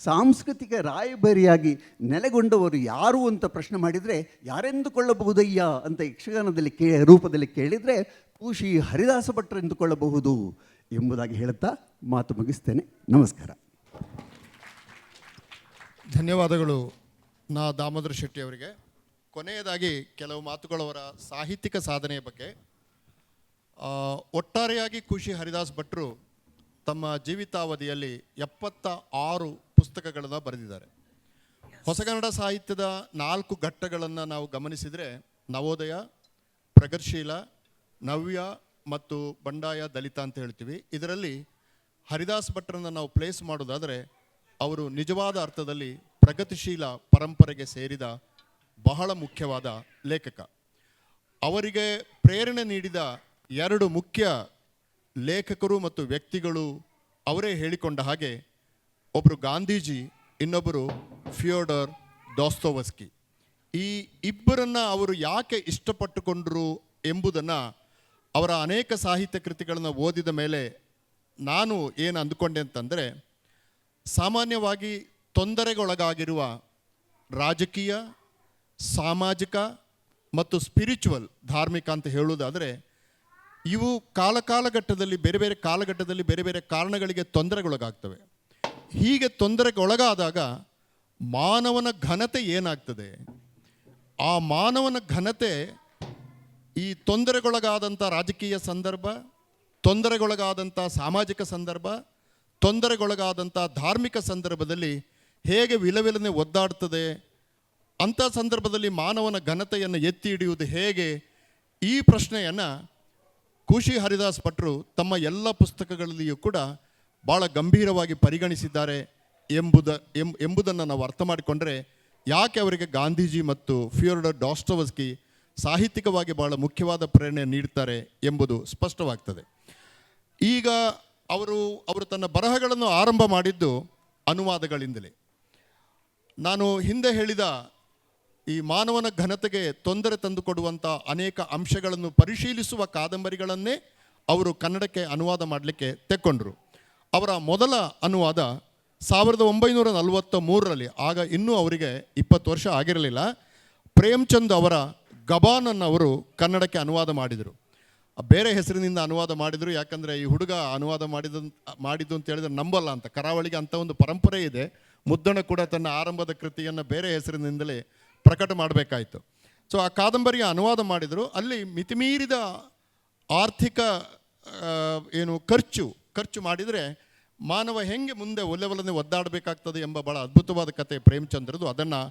ಸಾಂಸ್ಕೃತಿಕ ರಾಯಭಾರಿಯಾಗಿ ನೆಲೆಗೊಂಡವರು ಯಾರು ಅಂತ ಪ್ರಶ್ನೆ ಮಾಡಿದರೆ, ಯಾರೆಂದುಕೊಳ್ಳಬಹುದಯ್ಯ ಅಂತ ಯಕ್ಷಗಾನದಲ್ಲಿ ರೂಪದಲ್ಲಿ ಕೇಳಿದರೆ ಖುಷಿ ಹರಿದಾಸ ಭಟ್ರು ಎಂದುಕೊಳ್ಳಬಹುದು ಎಂಬುದಾಗಿ ಹೇಳುತ್ತಾ ಮಾತು ಮುಗಿಸ್ತೇನೆ. ನಮಸ್ಕಾರ. ಧನ್ಯವಾದಗಳು ದಾಮೋದರ ಶೆಟ್ಟಿ ಅವರಿಗೆ. ಕೊನೆಯದಾಗಿ ಕೆಲವು ಮಾತುಗಳವರ ಸಾಹಿತ್ಯಿಕ ಸಾಧನೆಯ ಬಗ್ಗೆ. ಒಟ್ಟಾರೆಯಾಗಿ ಖುಷಿ ಹರಿದಾಸ್ ಭಟ್ರು ತಮ್ಮ ಜೀವಿತಾವಧಿಯಲ್ಲಿ 76 ಪುಸ್ತಕಗಳನ್ನು ಬರೆದಿದ್ದಾರೆ. ಹೊಸಗನ್ನಡ ಸಾಹಿತ್ಯದ 4 ಘಟ್ಟಗಳನ್ನು ನಾವು ಗಮನಿಸಿದರೆ, ನವೋದಯ, ಪ್ರಗತಿಶೀಲ, ನವ್ಯ ಮತ್ತು ಬಂಡಾಯ ದಲಿತ ಅಂತ ಹೇಳ್ತೀವಿ. ಇದರಲ್ಲಿ ಹರಿದಾಸ್ ಭಟ್ರನ್ನು ನಾವು ಪ್ಲೇಸ್ ಮಾಡೋದಾದರೆ, ಅವರು ನಿಜವಾದ ಅರ್ಥದಲ್ಲಿ ಪ್ರಗತಿಶೀಲ ಪರಂಪರೆಗೆ ಸೇರಿದ ಬಹಳ ಮುಖ್ಯವಾದ ಲೇಖಕ. ಅವರಿಗೆ ಪ್ರೇರಣೆ ನೀಡಿದ 2 ಮುಖ್ಯ ಲೇಖಕರು ಮತ್ತು ವ್ಯಕ್ತಿಗಳು ಅವರೇ ಹೇಳಿಕೊಂಡ ಹಾಗೆ, ಒಬ್ಬರು ಗಾಂಧೀಜಿ, ಇನ್ನೊಬ್ಬರು ಫಿಯೋಡರ್ ಡಾಸ್ತೋವ್ಸ್ಕಿ. ಈ ಇಬ್ಬರನ್ನು ಅವರು ಯಾಕೆ ಇಷ್ಟಪಟ್ಟುಕೊಂಡರು ಎಂಬುದನ್ನು ಅವರ ಅನೇಕ ಸಾಹಿತ್ಯ ಕೃತಿಗಳನ್ನು ಓದಿದ ಮೇಲೆ ನಾನು ಏನು ಅಂದುಕೊಂಡೆ ಅಂತಂದರೆ, ಸಾಮಾನ್ಯವಾಗಿ ತೊಂದರೆಗೊಳಗಾಗಿರುವ ರಾಜಕೀಯ, ಸಾಮಾಜಿಕ ಮತ್ತು ಸ್ಪಿರಿಚುವಲ್, ಧಾರ್ಮಿಕ ಅಂತ ಹೇಳುವುದಾದರೆ, ಇವು ಕಾಲಘಟ್ಟದಲ್ಲಿ ಬೇರೆ ಬೇರೆ ಕಾಲಘಟ್ಟದಲ್ಲಿ ಬೇರೆ ಬೇರೆ ಕಾರಣಗಳಿಗೆ ತೊಂದರೆಗೊಳಗಾಗ್ತವೆ. ಹೀಗೆ ತೊಂದರೆಗೊಳಗಾದಾಗ ಮಾನವನ ಘನತೆ ಏನಾಗ್ತದೆ, ಆ ಮಾನವನ ಘನತೆ ಈ ತೊಂದರೆಗೊಳಗಾದಂಥ ರಾಜಕೀಯ ಸಂದರ್ಭ, ತೊಂದರೆಗೊಳಗಾದಂಥ ಸಾಮಾಜಿಕ ಸಂದರ್ಭ, ತೊಂದರೆಗೊಳಗಾದಂಥ ಧಾರ್ಮಿಕ ಸಂದರ್ಭದಲ್ಲಿ ಹೇಗೆ ವಿಲವಿಲನೆ ಒದ್ದಾಡ್ತದೆ, ಅಂಥ ಸಂದರ್ಭದಲ್ಲಿ ಮಾನವನ ಘನತೆಯನ್ನು ಎತ್ತಿ ಹಿಡಿಯುವುದು ಹೇಗೆ, ಈ ಪ್ರಶ್ನೆಯನ್ನು ಖುಷಿ ಹರಿದಾಸ್ ಭಟ್ರು ತಮ್ಮ ಎಲ್ಲ ಪುಸ್ತಕಗಳಲ್ಲಿಯೂ ಕೂಡ ಭಾಳ ಗಂಭೀರವಾಗಿ ಪರಿಗಣಿಸಿದ್ದಾರೆ ಎಂಬುದನ್ನು ನಾವು ಅರ್ಥ ಮಾಡಿಕೊಂಡ್ರೆ, ಯಾಕೆ ಅವರಿಗೆ ಗಾಂಧೀಜಿ ಮತ್ತು ಫಿಯೋಡರ್ ಡಾಸ್ತೋವ್ಸ್ಕಿ ಸಾಹಿತ್ಯಿಕವಾಗಿ ಭಾಳ ಮುಖ್ಯವಾದ ಪ್ರೇರಣೆ ನೀಡ್ತಾರೆ ಎಂಬುದು ಸ್ಪಷ್ಟವಾಗ್ತದೆ. ಈಗ ಅವರು ತನ್ನ ಬರಹಗಳನ್ನು ಆರಂಭ ಮಾಡಿದ್ದು ಅನುವಾದಗಳಿಂದಲೇ. ನಾನು ಹಿಂದೆ ಹೇಳಿದ ಈ ಮಾನವನ ಘನತೆಗೆ ತೊಂದರೆ ತಂದುಕೊಡುವಂಥ ಅನೇಕ ಅಂಶಗಳನ್ನು ಪರಿಶೀಲಿಸುವ ಕಾದಂಬರಿಗಳನ್ನೇ ಅವರು ಕನ್ನಡಕ್ಕೆ ಅನುವಾದ ಮಾಡಲಿಕ್ಕೆ ತೆಕ್ಕೊಂಡ್ರು. ಅವರ ಮೊದಲ ಅನುವಾದ 1943ರಲ್ಲಿ, ಆಗ ಇನ್ನೂ ಅವರಿಗೆ 20 ವರ್ಷ ಆಗಿರಲಿಲ್ಲ, ಪ್ರೇಮ್ಚಂದ್ ಅವರ ಗಬಾನನ್ನು ಅವರು ಕನ್ನಡಕ್ಕೆ ಅನುವಾದ ಮಾಡಿದರು. ಬೇರೆ ಹೆಸರಿನಿಂದ ಅನುವಾದ ಮಾಡಿದರು, ಯಾಕಂದರೆ ಈ ಹುಡುಗ ಅನುವಾದ ಮಾಡಿದ್ದು ಅಂತ ಹೇಳಿದ್ರೆ ನಂಬಲ್ಲ ಅಂತ. ಕರಾವಳಿಗೆ ಅಂಥ ಒಂದು ಪರಂಪರೆ ಇದೆ. ಮುದ್ದಣ ಕೂಡ ತನ್ನ ಆರಂಭದ ಕೃತಿಯನ್ನು ಬೇರೆ ಹೆಸರಿನಿಂದಲೇ ಪ್ರಕಟ ಮಾಡಬೇಕಾಯಿತು. ಸೊ ಆ ಕಾದಂಬರಿಯ ಅನುವಾದ ಮಾಡಿದರು. ಅಲ್ಲಿ ಮಿತಿಮೀರಿದ ಆರ್ಥಿಕ ಖರ್ಚು ಮಾಡಿದರೆ ಮಾನವ ಹೆಂಗೆ ಮುಂದೆ ಒಲ್ಲೆ ಒದ್ದಾಡಬೇಕಾಗ್ತದೆ ಎಂಬ ಭಾಳ ಅದ್ಭುತವಾದ ಕತೆ ಪ್ರೇಮಚಂದ್ರದು. ಅದನ್ನು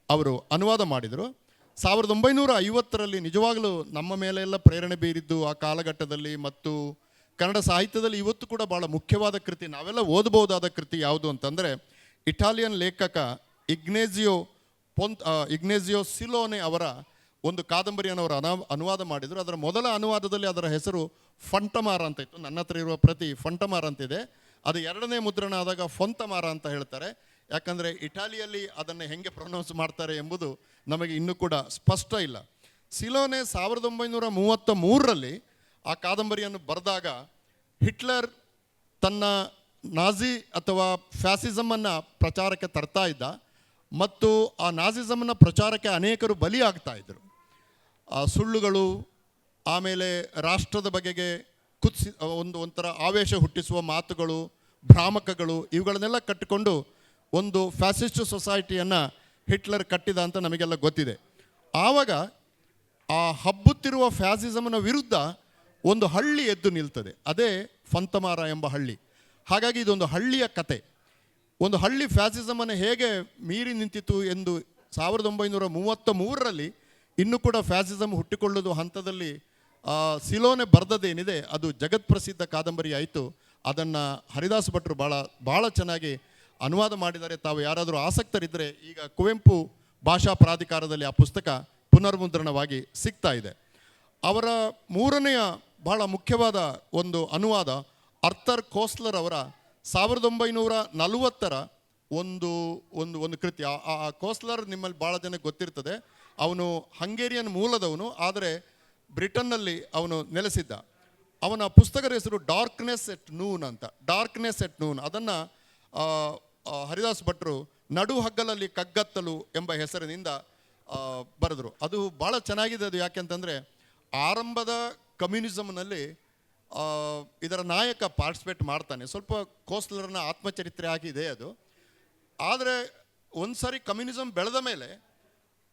ಅವರು ಅನುವಾದ ಮಾಡಿದರು. 1950ರಲ್ಲಿ ನಿಜವಾಗಲೂ ನಮ್ಮ ಮೇಲೆಲ್ಲ ಪ್ರೇರಣೆ ಬೀರಿದ್ದು ಆ ಕಾಲಘಟ್ಟದಲ್ಲಿ ಮತ್ತು ಕನ್ನಡ ಸಾಹಿತ್ಯದಲ್ಲಿ ಇವತ್ತು ಕೂಡ ಭಾಳ ಮುಖ್ಯವಾದ ಕೃತಿ, ನಾವೆಲ್ಲ ಓದಬಹುದಾದ ಕೃತಿ ಯಾವುದು ಅಂತಂದರೆ ಇಟಾಲಿಯನ್ ಲೇಖಕ ಇಗ್ನೇಜಿಯೋ ಸಿಲೋನೆ ಅವರ ಒಂದು ಕಾದಂಬರಿಯನ್ನು ಅವರು ಅನುವಾದ ಮಾಡಿದರು. ಅದರ ಮೊದಲ ಅನುವಾದದಲ್ಲಿ ಅದರ ಹೆಸರು ಫಂಟಮಾರ ಅಂತ ಇತ್ತು. ನನ್ನ ಹತ್ರ ಇರುವ ಪ್ರತಿ ಫಂಟಮಾರ ಅಂತಿದೆ. ಅದು ಎರಡನೇ ಮುದ್ರಣ ಆದಾಗ ಫೊಂತಮಾರ ಅಂತ ಹೇಳ್ತಾರೆ. ಯಾಕಂದರೆ ಇಟಾಲಿಯಲ್ಲಿ ಅದನ್ನು ಹೆಂಗೆ ಪ್ರೊನೌನ್ಸ್ ಮಾಡ್ತಾರೆ ಎಂಬುದು ನಮಗೆ ಇನ್ನೂ ಕೂಡ ಸ್ಪಷ್ಟ ಇಲ್ಲ. ಸಿಲೋನೆ 1933ರಲ್ಲಿ ಆ ಕಾದಂಬರಿಯನ್ನು ಬರೆದಾಗ ಹಿಟ್ಲರ್ ತನ್ನ ನಾಜಿ ಅಥವಾ ಫ್ಯಾಸಿಸಮನ್ನು ಪ್ರಚಾರಕ್ಕೆ ತರ್ತಾ ಇದ್ದ ಮತ್ತು ಆ ನಾಜಿಸಮನ್ನು ಪ್ರಚಾರಕ್ಕೆ ಅನೇಕರು ಬಲಿಯಾಗ್ತಾ ಇದ್ದರು. ಸುಳ್ಳುಗಳು, ಆಮೇಲೆ ರಾಷ್ಟ್ರದ ಬಗೆಗೆ ಒಂಥರ ಆವೇಶ ಹುಟ್ಟಿಸುವ ಮಾತುಗಳು, ಭ್ರಾಮಕಗಳು, ಇವುಗಳನ್ನೆಲ್ಲ ಕಟ್ಟಿಕೊಂಡು ಒಂದು ಫ್ಯಾಸಿಸ್ಟ್ ಸೊಸೈಟಿಯನ್ನು ಹಿಟ್ಲರ್ ಕಟ್ಟಿದ ಅಂತ ನಮಗೆಲ್ಲ ಗೊತ್ತಿದೆ. ಆವಾಗ ಆ ಹಬ್ಬುತ್ತಿರುವ ಫ್ಯಾಸಿಸಮ್ನ ವಿರುದ್ಧ ಒಂದು ಹಳ್ಳಿ ಎದ್ದು ನಿಲ್ತದೆ, ಅದೇ ಫಂತಮಾರ ಎಂಬ ಹಳ್ಳಿ. ಹಾಗಾಗಿ ಇದೊಂದು ಹಳ್ಳಿಯ ಕತೆ. ಒಂದು ಹಳ್ಳಿ ಫ್ಯಾಸಿಸಮನ್ನು ಹೇಗೆ ಮೀರಿ ನಿಂತಿತು ಎಂದು 1933ರಲ್ಲಿ ಇನ್ನೂ ಕೂಡ ಫ್ಯಾಸಿಸಮ್ ಹುಟ್ಟಿಕೊಳ್ಳೋದು ಹಂತದಲ್ಲಿ ಸಿಲೋನೆ ಬರೆದದ್ದೇನಿದೆ ಅದು ಜಗತ್ಪ್ರಸಿದ್ಧ ಕಾದಂಬರಿ ಆಯಿತು. ಅದನ್ನು ಹರಿದಾಸ್ ಭಟ್ರು ಭಾಳ ಚೆನ್ನಾಗಿ ಅನುವಾದ ಮಾಡಿದ್ದಾರೆ. ತಾವು ಯಾರಾದರೂ ಆಸಕ್ತರಿದ್ದರೆ ಈಗ ಕುವೆಂಪು ಭಾಷಾ ಪ್ರಾಧಿಕಾರದಲ್ಲಿ ಆ ಪುಸ್ತಕ ಪುನರ್ಮುದ್ರಣವಾಗಿ ಸಿಗ್ತಾ ಇದೆ. ಅವರ ಮೂರನೆಯ ಬಹಳ ಮುಖ್ಯವಾದ ಒಂದು ಅನುವಾದ ಅರ್ಥರ್ ಕೋಸ್ಲರ್ ಅವರ 1940ರ ಒಂದು ಕೃತಿ. ಆ ಕೋಸ್ಲರ್ ನಿಮ್ಮಲ್ಲಿ ಭಾಳ ಜನಕ್ಕೆ ಗೊತ್ತಿರ್ತದೆ. ಅವನು ಹಂಗೇರಿಯನ್ ಮೂಲದವನು, ಆದರೆ ಬ್ರಿಟನ್ನಲ್ಲಿ ಅವನು ನೆಲೆಸಿದ್ದ. ಅವನ ಪುಸ್ತಕದ ಹೆಸರು ಡಾರ್ಕ್ನೆಸ್ ಎಟ್ ನೂನ್ ಅಂತ. ಡಾರ್ಕ್ನೆಸ್ ಎಟ್ ನೂನ್ ಅದನ್ನು ಹರಿದಾಸ್ ಭಟ್ರು ನಡು ಹಗ್ಗಲಲ್ಲಿ ಕಗ್ಗತ್ತಲು ಎಂಬ ಹೆಸರಿನಿಂದ ಬರೆದರು. ಅದು ಭಾಳ ಚೆನ್ನಾಗಿದೆ. ಅದು ಯಾಕೆಂತಂದರೆ ಆರಂಭದ ಕಮ್ಯುನಿಸಮ್ನಲ್ಲಿ ಇದರ ನಾಯಕ ಪಾರ್ಟಿಸಿಪೇಟ್ ಮಾಡ್ತಾನೆ. ಸ್ವಲ್ಪ ಕೋಸ್ಲರ್ನ ಆತ್ಮಚರಿತ್ರೆ ಆಗಿದೆ ಅದು. ಆದರೆ ಒಂದು ಸಾರಿ ಕಮ್ಯುನಿಸಮ್ ಬೆಳೆದ ಮೇಲೆ,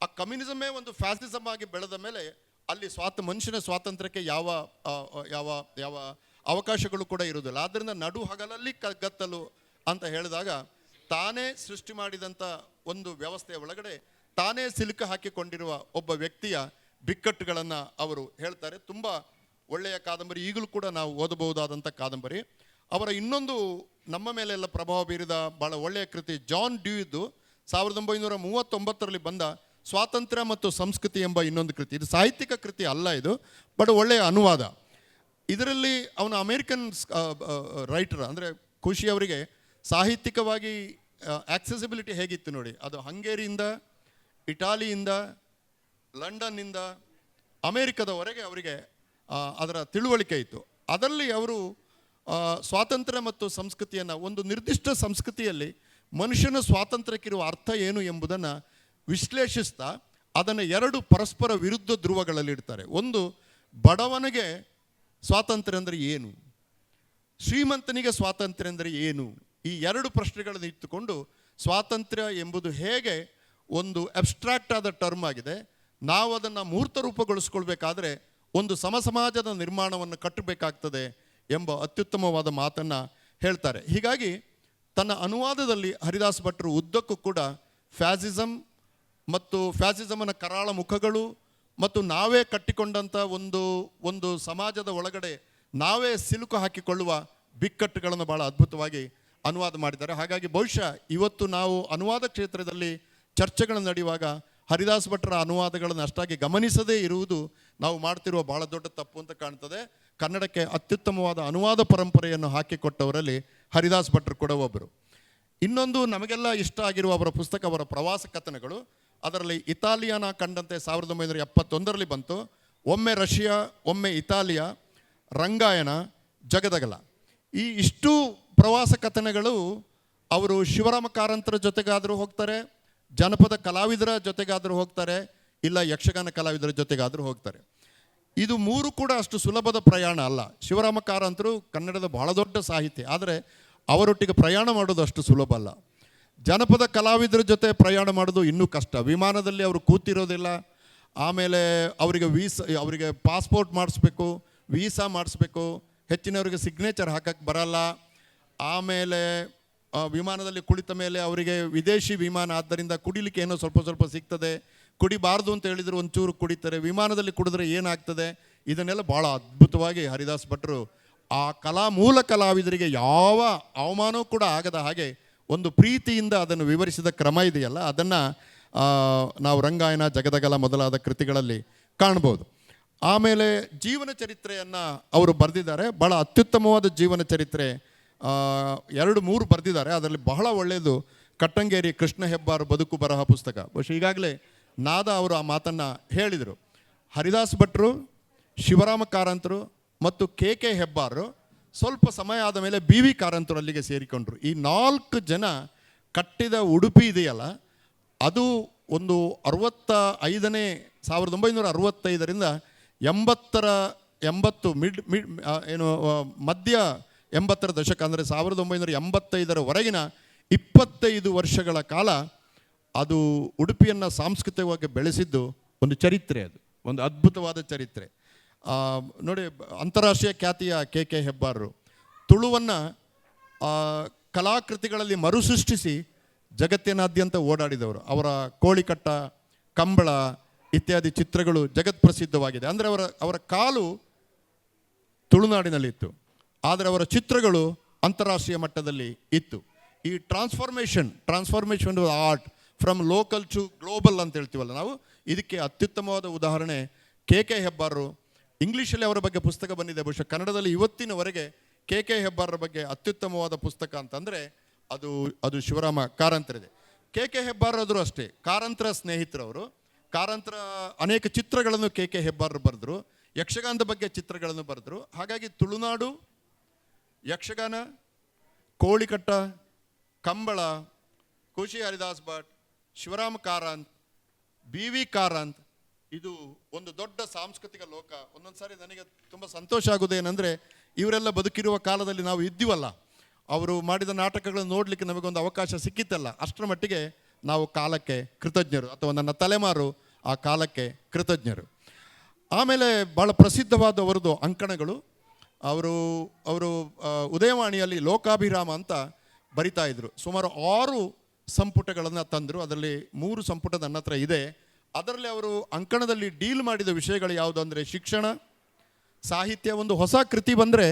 ಆ ಕಮ್ಯುನಿಸಮೇ ಒಂದು ಫ್ಯಾಸಿಸಮ್ ಆಗಿ ಬೆಳೆದ ಮೇಲೆ ಅಲ್ಲಿ ಮನುಷ್ಯನ ಸ್ವಾತಂತ್ರ್ಯಕ್ಕೆ ಯಾವ ಯಾವ ಯಾವ ಅವಕಾಶಗಳು ಕೂಡ ಇರುವುದಿಲ್ಲ. ಆದ್ದರಿಂದ ನಡು ಹಗಲಲ್ಲಿ ಕಗ್ಗತ್ತಲು ಅಂತ ಹೇಳಿದಾಗ ತಾನೇ ಸೃಷ್ಟಿ ಮಾಡಿದಂಥ ಒಂದು ವ್ಯವಸ್ಥೆಯ ಒಳಗಡೆ ತಾನೇ ಸಿಲುಕು ಹಾಕಿಕೊಂಡಿರುವ ಒಬ್ಬ ವ್ಯಕ್ತಿಯ ಬಿಕ್ಕಟ್ಟುಗಳನ್ನು ಅವರು ಹೇಳ್ತಾರೆ. ತುಂಬ ಒಳ್ಳೆಯ ಕಾದಂಬರಿ, ಈಗಲೂ ಕೂಡ ನಾವು ಓದಬಹುದಾದಂಥ ಕಾದಂಬರಿ. ಅವರ ಇನ್ನೊಂದು ನಮ್ಮ ಮೇಲೆಲ್ಲ ಪ್ರಭಾವ ಬೀರಿದ ಭಾಳ ಒಳ್ಳೆಯ ಕೃತಿ ಜಾನ್ ಡ್ಯೂಯಿದ್ದು 1939ರಲ್ಲಿ ಬಂದ ಸ್ವಾತಂತ್ರ್ಯ ಮತ್ತು ಸಂಸ್ಕೃತಿ ಎಂಬ ಇನ್ನೊಂದು ಕೃತಿ. ಇದು ಸಾಹಿತ್ಯಿಕ ಕೃತಿ ಅಲ್ಲ, ಇದು ಬಟ್ ಒಳ್ಳೆಯ ಅನುವಾದ. ಇದರಲ್ಲಿ ಅವನು ಅಮೇರಿಕನ್ ರೈಟರ್, ಅಂದರೆ ಖುಷಿ ಅವರಿಗೆ ಸಾಹಿತ್ಯಿಕವಾಗಿ ಆಕ್ಸೆಸಿಬಿಲಿಟಿ ಹೇಗಿತ್ತು ನೋಡಿ. ಅದು ಹಂಗೇರಿಯಿಂದ, ಇಟಾಲಿಯಿಂದ, ಲಂಡನ್ನಿಂದ ಅಮೇರಿಕದವರೆಗೆ ಅವರಿಗೆ ಅದರ ತಿಳುವಳಿಕೆ ಇತ್ತು. ಅದರಲ್ಲಿ ಅವರು ಸ್ವಾತಂತ್ರ್ಯ ಮತ್ತು ಸಂಸ್ಕೃತಿಯನ್ನು, ಒಂದು ನಿರ್ದಿಷ್ಟ ಸಂಸ್ಕೃತಿಯಲ್ಲಿ ಮನುಷ್ಯನ ಸ್ವಾತಂತ್ರ್ಯಕ್ಕಿರುವ ಅರ್ಥ ಏನು ಎಂಬುದನ್ನು ವಿಶ್ಲೇಷಿಸ್ತಾ ಅದನ್ನು ಎರಡು ಪರಸ್ಪರ ವಿರುದ್ಧ ಧ್ರುವಗಳಲ್ಲಿ ಇಡ್ತಾರೆ. ಒಂದು, ಬಡವನಿಗೆ ಸ್ವಾತಂತ್ರ್ಯ ಅಂದರೆ ಏನು, ಶ್ರೀಮಂತನಿಗೆ ಸ್ವಾತಂತ್ರ್ಯ ಅಂದರೆ ಏನು, ಈ ಎರಡು ಪ್ರಶ್ನೆಗಳನ್ನು ಇಟ್ಟುಕೊಂಡು ಸ್ವಾತಂತ್ರ್ಯ ಎಂಬುದು ಹೇಗೆ ಒಂದು ಅಬ್ಸ್ಟ್ರಾಕ್ಟ್ ಆದ ಟರ್ಮ್ ಆಗಿದೆ, ನಾವು ಅದನ್ನು ಮೂರ್ತ ರೂಪಗೊಳಿಸ್ಕೊಳ್ಬೇಕಾದ್ರೆ ಒಂದು ಸಮಾಜದ ನಿರ್ಮಾಣವನ್ನು ಕಟ್ಟಬೇಕಾಗ್ತದೆ ಎಂಬ ಅತ್ಯುತ್ತಮವಾದ ಮಾತನ್ನು ಹೇಳ್ತಾರೆ. ಹೀಗಾಗಿ ತನ್ನ ಅನುವಾದದಲ್ಲಿ ಹರಿದಾಸ್ ಭಟ್ರು ಉದ್ದಕ್ಕೂ ಕೂಡ ಫ್ಯಾಸಿಸಮ್ ಮತ್ತು ಫ್ಯಾಸಿಸಮನ ಕರಾಳ ಮುಖಗಳು ಮತ್ತು ನಾವೇ ಕಟ್ಟಿಕೊಂಡಂಥ ಒಂದು ಸಮಾಜದ ಒಳಗಡೆ ನಾವೇ ಸಿಲುಕು ಹಾಕಿಕೊಳ್ಳುವ ಬಿಕ್ಕಟ್ಟುಗಳನ್ನು ಭಾಳ ಅದ್ಭುತವಾಗಿ ಅನುವಾದ ಮಾಡಿದ್ದಾರೆ. ಹಾಗಾಗಿ ಬಹುಶಃ ಇವತ್ತು ನಾವು ಅನುವಾದ ಕ್ಷೇತ್ರದಲ್ಲಿ ಚರ್ಚೆಗಳನ್ನು ನಡೆಯುವಾಗ ಹರಿದಾಸ್ ಭಟ್ರ ಅನುವಾದಗಳನ್ನು ಅಷ್ಟಾಗಿ ಗಮನಿಸದೇ ಇರುವುದು ನಾವು ಮಾಡ್ತಿರುವ ಭಾಳ ದೊಡ್ಡ ತಪ್ಪು ಅಂತ ಕಾಣ್ತದೆ. ಕನ್ನಡಕ್ಕೆ ಅತ್ಯುತ್ತಮವಾದ ಅನುವಾದ ಪರಂಪರೆಯನ್ನು ಹಾಕಿಕೊಟ್ಟವರಲ್ಲಿ ಹರಿದಾಸ್ ಭಟ್ರು ಕೂಡ ಒಬ್ಬರು. ಇನ್ನೊಂದು ನಮಗೆಲ್ಲ ಇಷ್ಟ ಆಗಿರುವ ಅವರ ಪುಸ್ತಕ ಅವರ ಪ್ರವಾಸ ಕಥನಗಳು. ಅದರಲ್ಲಿ ಇತಾಲಿಯನ ಕಂಡಂತೆ 1971ರಲ್ಲಿ ಬಂತು. ಒಮ್ಮೆ ರಷ್ಯಾ, ಒಮ್ಮೆ ಇತಾಲಿಯಾ, ರಂಗಾಯಣ, ಜಗದಗಲ. ಈ ಇಷ್ಟು ಪ್ರವಾಸ ಕಥನಗಳು ಅವರು ಶಿವರಾಮ ಕಾರಂತರ ಜೊತೆಗಾದರೂ ಹೋಗ್ತಾರೆ, ಜನಪದ ಕಲಾವಿದರ ಜೊತೆಗಾದರೂ ಹೋಗ್ತಾರೆ, ಇಲ್ಲ ಯಕ್ಷಗಾನ ಕಲಾವಿದರ ಜೊತೆಗಾದರೂ ಹೋಗ್ತಾರೆ. ಇದು ಮೂರು ಕೂಡ ಅಷ್ಟು ಸುಲಭದ ಪ್ರಯಾಣ ಅಲ್ಲ. ಶಿವರಾಮ ಕಾರಂತರು ಕನ್ನಡದ ಬಹಳ ದೊಡ್ಡ ಸಾಹಿತಿ, ಆದರೆ ಅವರೊಟ್ಟಿಗೆ ಪ್ರಯಾಣ ಮಾಡೋದು ಅಷ್ಟು ಸುಲಭ ಅಲ್ಲ. ಜನಪದ ಕಲಾವಿದರ ಜೊತೆ ಪ್ರಯಾಣ ಮಾಡೋದು ಇನ್ನೂ ಕಷ್ಟ. ವಿಮಾನದಲ್ಲಿ ಅವರು ಕೂತಿರೋದಿಲ್ಲ, ಆಮೇಲೆ ಅವರಿಗೆ ಪಾಸ್ಪೋರ್ಟ್ ಮಾಡಿಸ್ಬೇಕು, ವೀಸಾ ಮಾಡಿಸ್ಬೇಕು, ಹೆಚ್ಚಿನವರಿಗೆ ಸಿಗ್ನೇಚರ್ ಹಾಕಕ್ಕೆ ಬರಲ್ಲ. ಆಮೇಲೆ ವಿಮಾನದಲ್ಲಿ ಕುಳಿತ ಮೇಲೆ ಅವರಿಗೆ ವಿದೇಶಿ ವಿಮಾನ, ಆದ್ದರಿಂದ ಕುಡಿಲಿಕ್ಕೆ ಏನೋ ಸ್ವಲ್ಪ ಸಿಗ್ತದೆ. ಕುಡಿಬಾರ್ದು ಅಂತ ಹೇಳಿದರೆ ಒಂಚೂರು ಕುಡಿತಾರೆ. ವಿಮಾನದಲ್ಲಿ ಕುಡಿದ್ರೆ ಏನಾಗ್ತದೆ, ಇದನ್ನೆಲ್ಲ ಭಾಳ ಅದ್ಭುತವಾಗಿ ಹರಿದಾಸ್ ಭಟ್ರು ಆ ಮೂಲ ಕಲಾವಿದರಿಗೆ ಯಾವ ಅವಮಾನವೂ ಕೂಡ ಆಗದ ಹಾಗೆ ಒಂದು ಪ್ರೀತಿಯಿಂದ ಅದನ್ನು ವಿವರಿಸಿದ ಕ್ರಮ ಇದೆಯಲ್ಲ, ಅದನ್ನು ನಾವು ರಂಗಾಯಣ, ಜಗದಗಲ ಮೊದಲಾದ ಕೃತಿಗಳಲ್ಲಿ ಕಾಣ್ಬೋದು. ಆಮೇಲೆ ಜೀವನ ಚರಿತ್ರೆಯನ್ನು ಅವರು ಬರೆದಿದ್ದಾರೆ. ಭಾಳ ಅತ್ಯುತ್ತಮವಾದ ಜೀವನ ಚರಿತ್ರೆ 2-3 ಬರೆದಿದ್ದಾರೆ. ಅದರಲ್ಲಿ ಬಹಳ ಒಳ್ಳೆಯದು ಕಟ್ಟಂಗೇರಿ ಕೃಷ್ಣ ಹೆಬ್ಬಾರ್ ಬದುಕು ಬರಹ ಪುಸ್ತಕ. ಬಹುಶಃ ಈಗಾಗಲೇ ನಾದ ಅವರು ಆ ಮಾತನ್ನು ಹೇಳಿದರು. ಹರಿದಾಸ್ ಭಟ್ರು, ಶಿವರಾಮ ಕಾರಂತರು ಮತ್ತು ಕೆ ಹೆಬ್ಬಾರರು ಸ್ವಲ್ಪ ಸಮಯ ಆದ ಮೇಲೆ ಬಿ ವಿ ಕಾರಂತರು ಅಲ್ಲಿಗೆ ಸೇರಿಕೊಂಡ್ರು. ಈ 4 ಜನ ಕಟ್ಟಿದ ಉಡುಪಿ ಇದೆಯಲ್ಲ, ಅದು ಒಂದು 1965ರಿಂದ 80 ಮಧ್ಯ 80ರ ದಶಕ, ಅಂದರೆ 1985ರವರೆಗಿನ 25 ವರ್ಷಗಳ ಕಾಲ ಅದು ಉಡುಪಿಯನ್ನು ಸಾಂಸ್ಕೃತಿಕವಾಗಿ ಬೆಳೆಸಿದ್ದು ಒಂದು ಚರಿತ್ರೆ. ಅದು ಒಂದು ಅದ್ಭುತವಾದ ಚರಿತ್ರೆ. ನೋಡಿ, ಅಂತಾರಾಷ್ಟ್ರೀಯ ಖ್ಯಾತಿಯ ಕೆ ಹೆಬ್ಬಾರರು ತುಳುವನ್ನು ಕಲಾಕೃತಿಗಳಲ್ಲಿ ಮರುಸೃಷ್ಟಿಸಿ ಜಗತ್ತಿನಾದ್ಯಂತ ಓಡಾಡಿದವರು. ಅವರ ಕೋಳಿಕಟ್ಟ, ಕಂಬಳ ಇತ್ಯಾದಿ ಚಿತ್ರಗಳು ಜಗತ್ ಪ್ರಸಿದ್ಧವಾಗಿದೆ. ಅಂದರೆ ಅವರ ಕಾಲು ತುಳುನಾಡಿನಲ್ಲಿತ್ತು, ಆದರೆ ಅವರ ಚಿತ್ರಗಳು ಅಂತಾರಾಷ್ಟ್ರೀಯ ಮಟ್ಟದಲ್ಲಿ ಇತ್ತು. ಈ transformation art from local to global ಅಂತ ಹೇಳ್ತೀವಲ್ಲ ನಾವು, ಇದಕ್ಕೆ ಅತ್ಯುತ್ತಮವಾದ ಉದಾಹರಣೆ ಕೆ ಹೆಬ್ಬಾರರು. ಇಂಗ್ಲೀಷಲ್ಲಿ ಅವರ ಬಗ್ಗೆ ಪುಸ್ತಕ ಬಂದಿದೆ. ಬಹುಶಃ ಕನ್ನಡದಲ್ಲಿ ಇವತ್ತಿನವರೆಗೆ ಕೆ ಹೆಬ್ಬಾರರ ಬಗ್ಗೆ ಅತ್ಯುತ್ತಮವಾದ ಪುಸ್ತಕ ಅಂತಂದರೆ ಅದು ಶಿವರಾಮ ಕಾರಂತರಿದೆ. ಕೆ ಹೆಬ್ಬಾರರು ಅಷ್ಟೇ ಕಾರಂತರ ಸ್ನೇಹಿತರವರು. ಕಾರಂತರ ಅನೇಕ ಚಿತ್ರಗಳನ್ನು ಕೆ ಹೆಬ್ಬಾರರು ಬರೆದರು. ಯಕ್ಷಗಾನದ ಬಗ್ಗೆ ಚಿತ್ರಗಳನ್ನು ಬರೆದರು. ಹಾಗಾಗಿ ತುಳುನಾಡು, ಯಕ್ಷಗಾನ, ಕೋಳಿಕಟ್ಟ, ಕಂಬಳ, ಖುಷಿ ಹರಿದಾಸ್ ಭಟ್, ಶಿವರಾಮ ಕಾರಂತ್, ಬಿ ವಿ ಕಾರಂತ್, ಇದು ಒಂದು ದೊಡ್ಡ ಸಾಂಸ್ಕೃತಿಕ ಲೋಕ. ಒಂದೊಂದು ಸಾರಿ ನನಗೆ ತುಂಬ ಸಂತೋಷ ಆಗೋದೇನೆಂದರೆ, ಇವರೆಲ್ಲ ಬದುಕಿರುವ ಕಾಲದಲ್ಲಿ ನಾವು ಇದ್ದೀವಲ್ಲ, ಅವರು ಮಾಡಿದ ನಾಟಕಗಳನ್ನು ನೋಡಲಿಕ್ಕೆ ನಮಗೊಂದು ಅವಕಾಶ ಸಿಕ್ಕಿತ್ತಲ್ಲ, ಅಷ್ಟರ ಮಟ್ಟಿಗೆ ನಾವು ಕಾಲಕ್ಕೆ ಕೃತಜ್ಞರು, ಅಥವಾ ನನ್ನ ತಲೆಮಾರು ಆ ಕಾಲಕ್ಕೆ ಕೃತಜ್ಞರು. ಆಮೇಲೆ ಭಾಳ ಪ್ರಸಿದ್ಧವಾದವರದು ಅಂಕಣಗಳು. ಅವರು ಉದಯವಾಣಿಯಲ್ಲಿ ಲೋಕಾಭಿರಾಮ ಅಂತ ಬರಿತಾ ಇದ್ರು. ಸುಮಾರು 6 ಸಂಪುಟಗಳನ್ನು ತಂದರು. ಅದರಲ್ಲಿ 3 ಸಂಪುಟ ನನ್ನ ಹತ್ರ ಇದೆ. ಅದರಲ್ಲಿ ಅವರು ಅಂಕಣದಲ್ಲಿ ಡೀಲ್ ಮಾಡಿದ ವಿಷಯಗಳು ಯಾವುದು ಅಂದರೆ ಶಿಕ್ಷಣ, ಸಾಹಿತ್ಯ. ಒಂದು ಹೊಸ ಕೃತಿ ಬಂದರೆ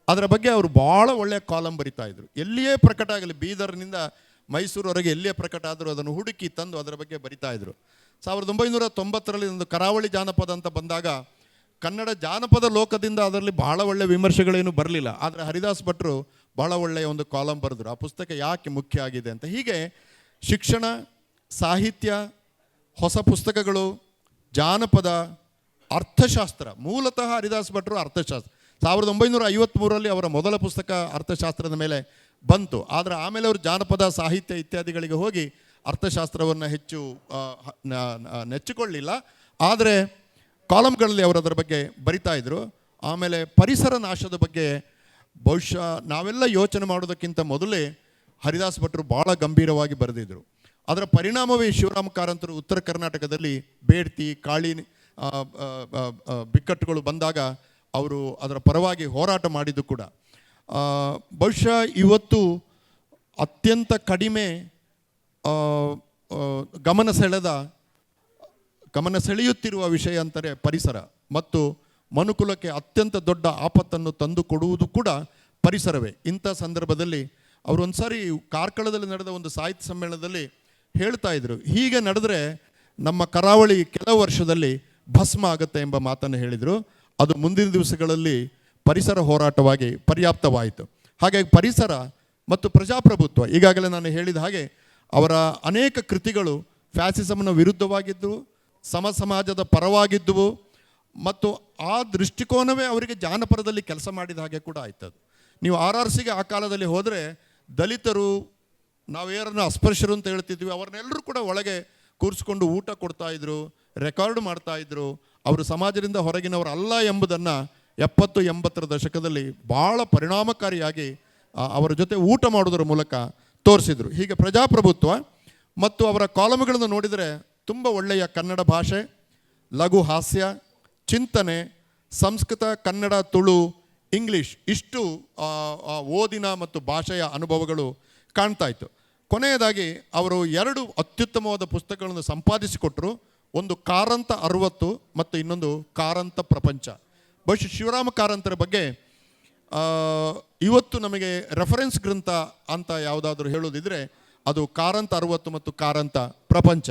ಅದರ ಬಗ್ಗೆ ಅವರು ಭಾಳ ಒಳ್ಳೆಯ ಕಾಲಮ್ ಬರಿತಾ ಇದ್ರು. ಎಲ್ಲಿಯೇ ಪ್ರಕಟ ಆಗಲಿ, ಬೀದರ್ನಿಂದ ಮೈಸೂರವರೆಗೆ ಎಲ್ಲಿಯೇ ಪ್ರಕಟ ಆದರೂ ಅದನ್ನು ಹುಡುಕಿ ತಂದು ಅದರ ಬಗ್ಗೆ ಬರಿತಾ ಇದ್ರು. 1990ರಲ್ಲಿ ಒಂದು ಕರಾವಳಿ ಜಾನಪದ ಅಂತ ಬಂದಾಗ ಕನ್ನಡ ಜಾನಪದ ಲೋಕದಿಂದ ಅದರಲ್ಲಿ ಬಹಳ ಒಳ್ಳೆಯ ವಿಮರ್ಶೆಗಳೇನು ಬರಲಿಲ್ಲ. ಆದರೆ ಹರಿದಾಸ್ ಭಟ್ರು ಬಹಳ ಒಳ್ಳೆಯ ಒಂದು ಕಾಲಮ್ ಬರೆದ್ರು, ಆ ಪುಸ್ತಕ ಯಾಕೆ ಮುಖ್ಯ ಆಗಿದೆ ಅಂತ. ಹೀಗೆ ಶಿಕ್ಷಣ, ಸಾಹಿತ್ಯ, ಹೊಸ ಪುಸ್ತಕಗಳು, ಜಾನಪದ, ಅರ್ಥಶಾಸ್ತ್ರ. ಮೂಲತಃ ಹರಿದಾಸ್ ಭಟ್ರು ಅರ್ಥಶಾಸ್ತ್ರ. 1953ರಲ್ಲಿ ಅವರ ಮೊದಲ ಪುಸ್ತಕ ಅರ್ಥಶಾಸ್ತ್ರದ ಮೇಲೆ ಬಂತು. ಆದರೆ ಆಮೇಲೆ ಅವರು ಜಾನಪದ, ಸಾಹಿತ್ಯ ಇತ್ಯಾದಿಗಳಿಗೆ ಹೋಗಿ ಅರ್ಥಶಾಸ್ತ್ರವನ್ನು ಹೆಚ್ಚು ನೆಚ್ಚಿಕೊಳ್ಳಲಿಲ್ಲ. ಆದರೆ ಕಾಲಮ್ಗಳಲ್ಲಿ ಅವರು ಅದರ ಬಗ್ಗೆ ಬರಿತಾ ಇದ್ರು. ಆಮೇಲೆ ಪರಿಸರ ನಾಶದ ಬಗ್ಗೆ ಬಹುಶಃ ನಾವೆಲ್ಲ ಯೋಚನೆ ಮಾಡೋದಕ್ಕಿಂತ ಮೊದಲೇ ಹರಿದಾಸ್ ಭಟ್ರು ಭಾಳ ಗಂಭೀರವಾಗಿ ಬರೆದಿದ್ರು. ಅದರ ಪರಿಣಾಮವೇ ಶಿವರಾಮ ಕಾರಂತರು ಉತ್ತರ ಕರ್ನಾಟಕದಲ್ಲಿ ಬೇಡ್ತಿ, ಕಾಳಿ ಬಿಕ್ಕಟ್ಟುಗಳು ಬಂದಾಗ ಅವರು ಅದರ ಪರವಾಗಿ ಹೋರಾಟ ಮಾಡಿದ್ದು ಕೂಡ. ಬಹುಶಃ ಇವತ್ತು ಅತ್ಯಂತ ಕಡಿಮೆ ಗಮನ ಸೆಳೆಯುತ್ತಿರುವ ವಿಷಯ ಅಂತಾರೆ ಪರಿಸರ. ಮತ್ತು ಮನುಕುಲಕ್ಕೆ ಅತ್ಯಂತ ದೊಡ್ಡ ಆಪತ್ತನ್ನು ತಂದು ಕೊಡುವುದು ಕೂಡ ಪರಿಸರವೇ. ಇಂಥ ಸಂದರ್ಭದಲ್ಲಿ ಅವರು ಒಂದು ಸಾರಿ ಕಾರ್ಕಳದಲ್ಲಿ ನಡೆದ ಒಂದು ಸಾಹಿತ್ಯ ಸಮ್ಮೇಳನದಲ್ಲಿ ಹೇಳ್ತಾ ಇದ್ರು, ಹೀಗೆ ನಡೆದರೆ ನಮ್ಮ ಕರಾವಳಿ ಕೆಲವು ವರ್ಷದಲ್ಲಿ ಭಸ್ಮ ಆಗುತ್ತೆ ಎಂಬ ಮಾತನ್ನು ಹೇಳಿದರು. ಅದು ಮುಂದಿನ ದಿವಸಗಳಲ್ಲಿ ಪರಿಸರ ಹೋರಾಟವಾಗಿ ಪರ್ಯಾಪ್ತವಾಯಿತು. ಹಾಗಾಗಿ ಪರಿಸರ ಮತ್ತು ಪ್ರಜಾಪ್ರಭುತ್ವ. ಈಗಾಗಲೇ ನಾನು ಹೇಳಿದ ಹಾಗೆ ಅವರ ಅನೇಕ ಕೃತಿಗಳು ಫ್ಯಾಸಿಸಮ್ನ ವಿರುದ್ಧವಾಗಿದ್ದವು, ಸಮಾಜದ ಪರವಾಗಿದ್ದವು, ಮತ್ತು ಆ ದೃಷ್ಟಿಕೋನವೇ ಅವರಿಗೆ ಜಾನಪದದಲ್ಲಿ ಕೆಲಸ ಮಾಡಿದ ಹಾಗೆ ಕೂಡ ಆಯ್ತದು. ನೀವು RRCಗೆ ಆ ಕಾಲದಲ್ಲಿ ಹೋದರೆ ದಲಿತರು, ನಾವೇರನ್ನು ಅಸ್ಪೃಶ್ಯರು ಅಂತ ಹೇಳ್ತಿದ್ವಿ, ಅವ್ರನ್ನೆಲ್ಲರೂ ಕೂಡ ಒಳಗೆ ಕೂರಿಸ್ಕೊಂಡು ಊಟ ಕೊಡ್ತಾಯಿದ್ರು, ರೆಕಾರ್ಡ್ ಮಾಡ್ತಾಯಿದ್ರು. ಅವರು ಸಮಾಜದಿಂದ ಹೊರಗಿನವರು ಅಲ್ಲ ಎಂಬುದನ್ನು 70-80ರ ದಶಕದಲ್ಲಿ ಭಾಳ ಪರಿಣಾಮಕಾರಿಯಾಗಿ ಅವರ ಜೊತೆ ಊಟ ಮಾಡೋದರ ಮೂಲಕ ತೋರಿಸಿದರು. ಹೀಗೆ ಪ್ರಜಾಪ್ರಭುತ್ವ ಮತ್ತು ಅವರ ಕಾಲಮ್ಗಳನ್ನು ನೋಡಿದರೆ ತುಂಬ ಒಳ್ಳೆಯ ಕನ್ನಡ ಭಾಷೆ, ಲಘು ಹಾಸ್ಯ, ಚಿಂತನೆ, ಸಂಸ್ಕೃತ, ಕನ್ನಡ, ತುಳು, ಇಂಗ್ಲೀಷ್ ಇಷ್ಟು ಓದಿನ ಮತ್ತು ಭಾಷೆಯ ಅನುಭವಗಳು ಕಾಣ್ತಾ ಇತ್ತು. ಕೊನೆಯದಾಗಿ ಅವರು 2 ಅತ್ಯುತ್ತಮವಾದ ಪುಸ್ತಕಗಳನ್ನು ಸಂಪಾದಿಸಿಕೊಟ್ಟರು. ಒಂದು ಕಾರಂತ 60 ಮತ್ತು ಇನ್ನೊಂದು ಕಾರಂತ ಪ್ರಪಂಚ. ಬಹುಶಃ ಶಿವರಾಮ ಕಾರಂತರ ಬಗ್ಗೆ ಇವತ್ತು ನಮಗೆ ರೆಫರೆನ್ಸ್ ಗ್ರಂಥ ಅಂತ ಯಾವುದಾದ್ರೂ ಹೇಳೋದಿದ್ರೆ ಅದು ಕಾರಂತ 60 ಮತ್ತು ಕಾರಂತ ಪ್ರಪಂಚ.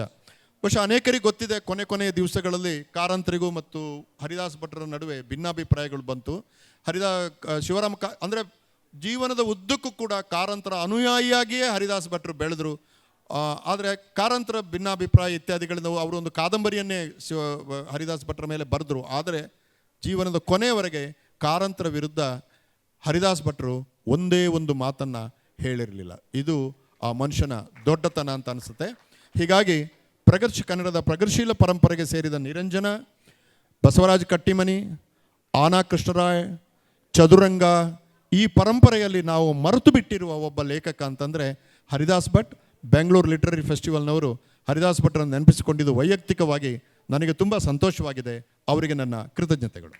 ಬಹುಶಃ ಅನೇಕರಿಗೆ ಗೊತ್ತಿದೆ, ಕೊನೆಯ ದಿವಸಗಳಲ್ಲಿ ಕಾರಂತರಿಗೂ ಮತ್ತು ಹರಿದಾಸ್ ಭಟ್ರ ನಡುವೆ ಭಿನ್ನಾಭಿಪ್ರಾಯಗಳು ಬಂತು. ಶಿವರಾಮ ಅಂದರೆ ಜೀವನದ ಉದ್ದಕ್ಕೂ ಕೂಡ ಕಾರಂತರ ಅನುಯಾಯಿಯಾಗಿಯೇ ಹರಿದಾಸ್ ಭಟ್ರು ಬೆಳೆದರು. ಆದರೆ ಕಾರಂತರ ಭಿನ್ನಾಭಿಪ್ರಾಯ ಇತ್ಯಾದಿಗಳಿಂದ ಅವರು ಒಂದು ಕಾದಂಬರಿಯನ್ನೇ ಹರಿದಾಸ್ ಭಟ್ರ ಮೇಲೆ ಬರೆದರು. ಆದರೆ ಜೀವನದ ಕೊನೆಯವರೆಗೆ ಕಾರಂತರ ವಿರುದ್ಧ ಹರಿದಾಸ್ ಭಟ್ರು ಒಂದೇ ಒಂದು ಮಾತನ್ನು ಹೇಳಿರಲಿಲ್ಲ. ಇದು ಆ ಮನುಷ್ಯನ ದೊಡ್ಡತನ ಅಂತ ಅನಿಸುತ್ತೆ. ಹೀಗಾಗಿ ಕನ್ನಡದ ಪ್ರಗತಿಶೀಲ ಪರಂಪರೆಗೆ ಸೇರಿದ ನಿರಂಜನ, ಬಸವರಾಜ ಕಟ್ಟಿಮನಿ, ಆನಾ ಕೃಷ್ಣರಾಯ್, ಚದುರಂಗ, ಈ ಪರಂಪರೆಯಲ್ಲಿ ನಾವು ಮರೆತು ಬಿಟ್ಟಿರುವ ಒಬ್ಬ ಲೇಖಕ ಅಂತಂದರೆ ಹರಿದಾಸ್ ಭಟ್. ಬೆಂಗಳೂರು ಲಿಟ್ರರಿ ಫೆಸ್ಟಿವಲ್ನವರು ಹರಿದಾಸ್ ಭಟ್ರನ್ನು ನೆನಪಿಸಿಕೊಂಡಿದ್ದು ವೈಯಕ್ತಿಕವಾಗಿ ನನಗೆ ತುಂಬ ಸಂತೋಷವಾಗಿದೆ. ಅವರಿಗೆ ನನ್ನ ಕೃತಜ್ಞತೆಗಳು.